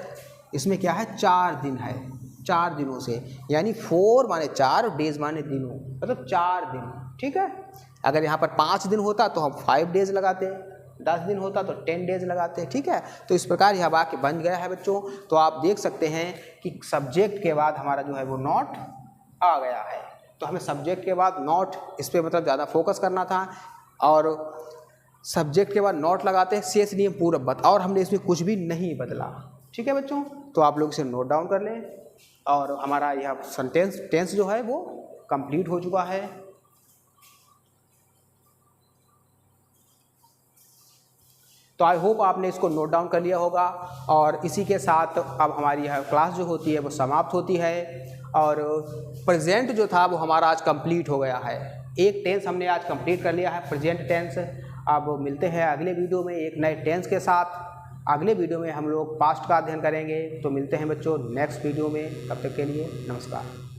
इसमें क्या है, 4 दिन है, 4 दिनों से। यानी 4 माने 4 और डेज माने दिनों, मतलब 4 दिन। ठीक है, अगर यहाँ पर 5 दिन होता तो हम 5 डेज लगाते, 10 दिन होता तो 10 डेज लगाते। ठीक है, तो इस प्रकार यह वाक्य बन गया है बच्चों। तो आप देख सकते हैं कि सब्जेक्ट के बाद हमारा जो है वो नॉट आ गया है। तो हमें सब्जेक्ट के बाद नॉट, इस पर मतलब ज़्यादा फोकस करना था। और सब्जेक्ट के बाद नॉट लगाते हैं, शेष नियम पूर्ववत, और हमने इसमें कुछ भी नहीं बदला। ठीक है बच्चों, तो आप लोग इसे नोट डाउन कर लें। और हमारा यह टेंस जो है वो कंप्लीट हो चुका है। तो आई होप आपने इसको नोट डाउन कर लिया होगा। और इसी के साथ अब हमारी यह क्लास जो होती है वो समाप्त होती है। और प्रेजेंट जो था वो हमारा आज कंप्लीट हो गया है। एक टेंस हमने आज कंप्लीट कर लिया है, प्रेजेंट टेंस। अब मिलते हैं अगले वीडियो में एक नए टेंस के साथ। अगले वीडियो में हम लोग पास्ट का अध्ययन करेंगे। तो मिलते हैं बच्चों नेक्स्ट वीडियो में, तब तक के लिए नमस्कार।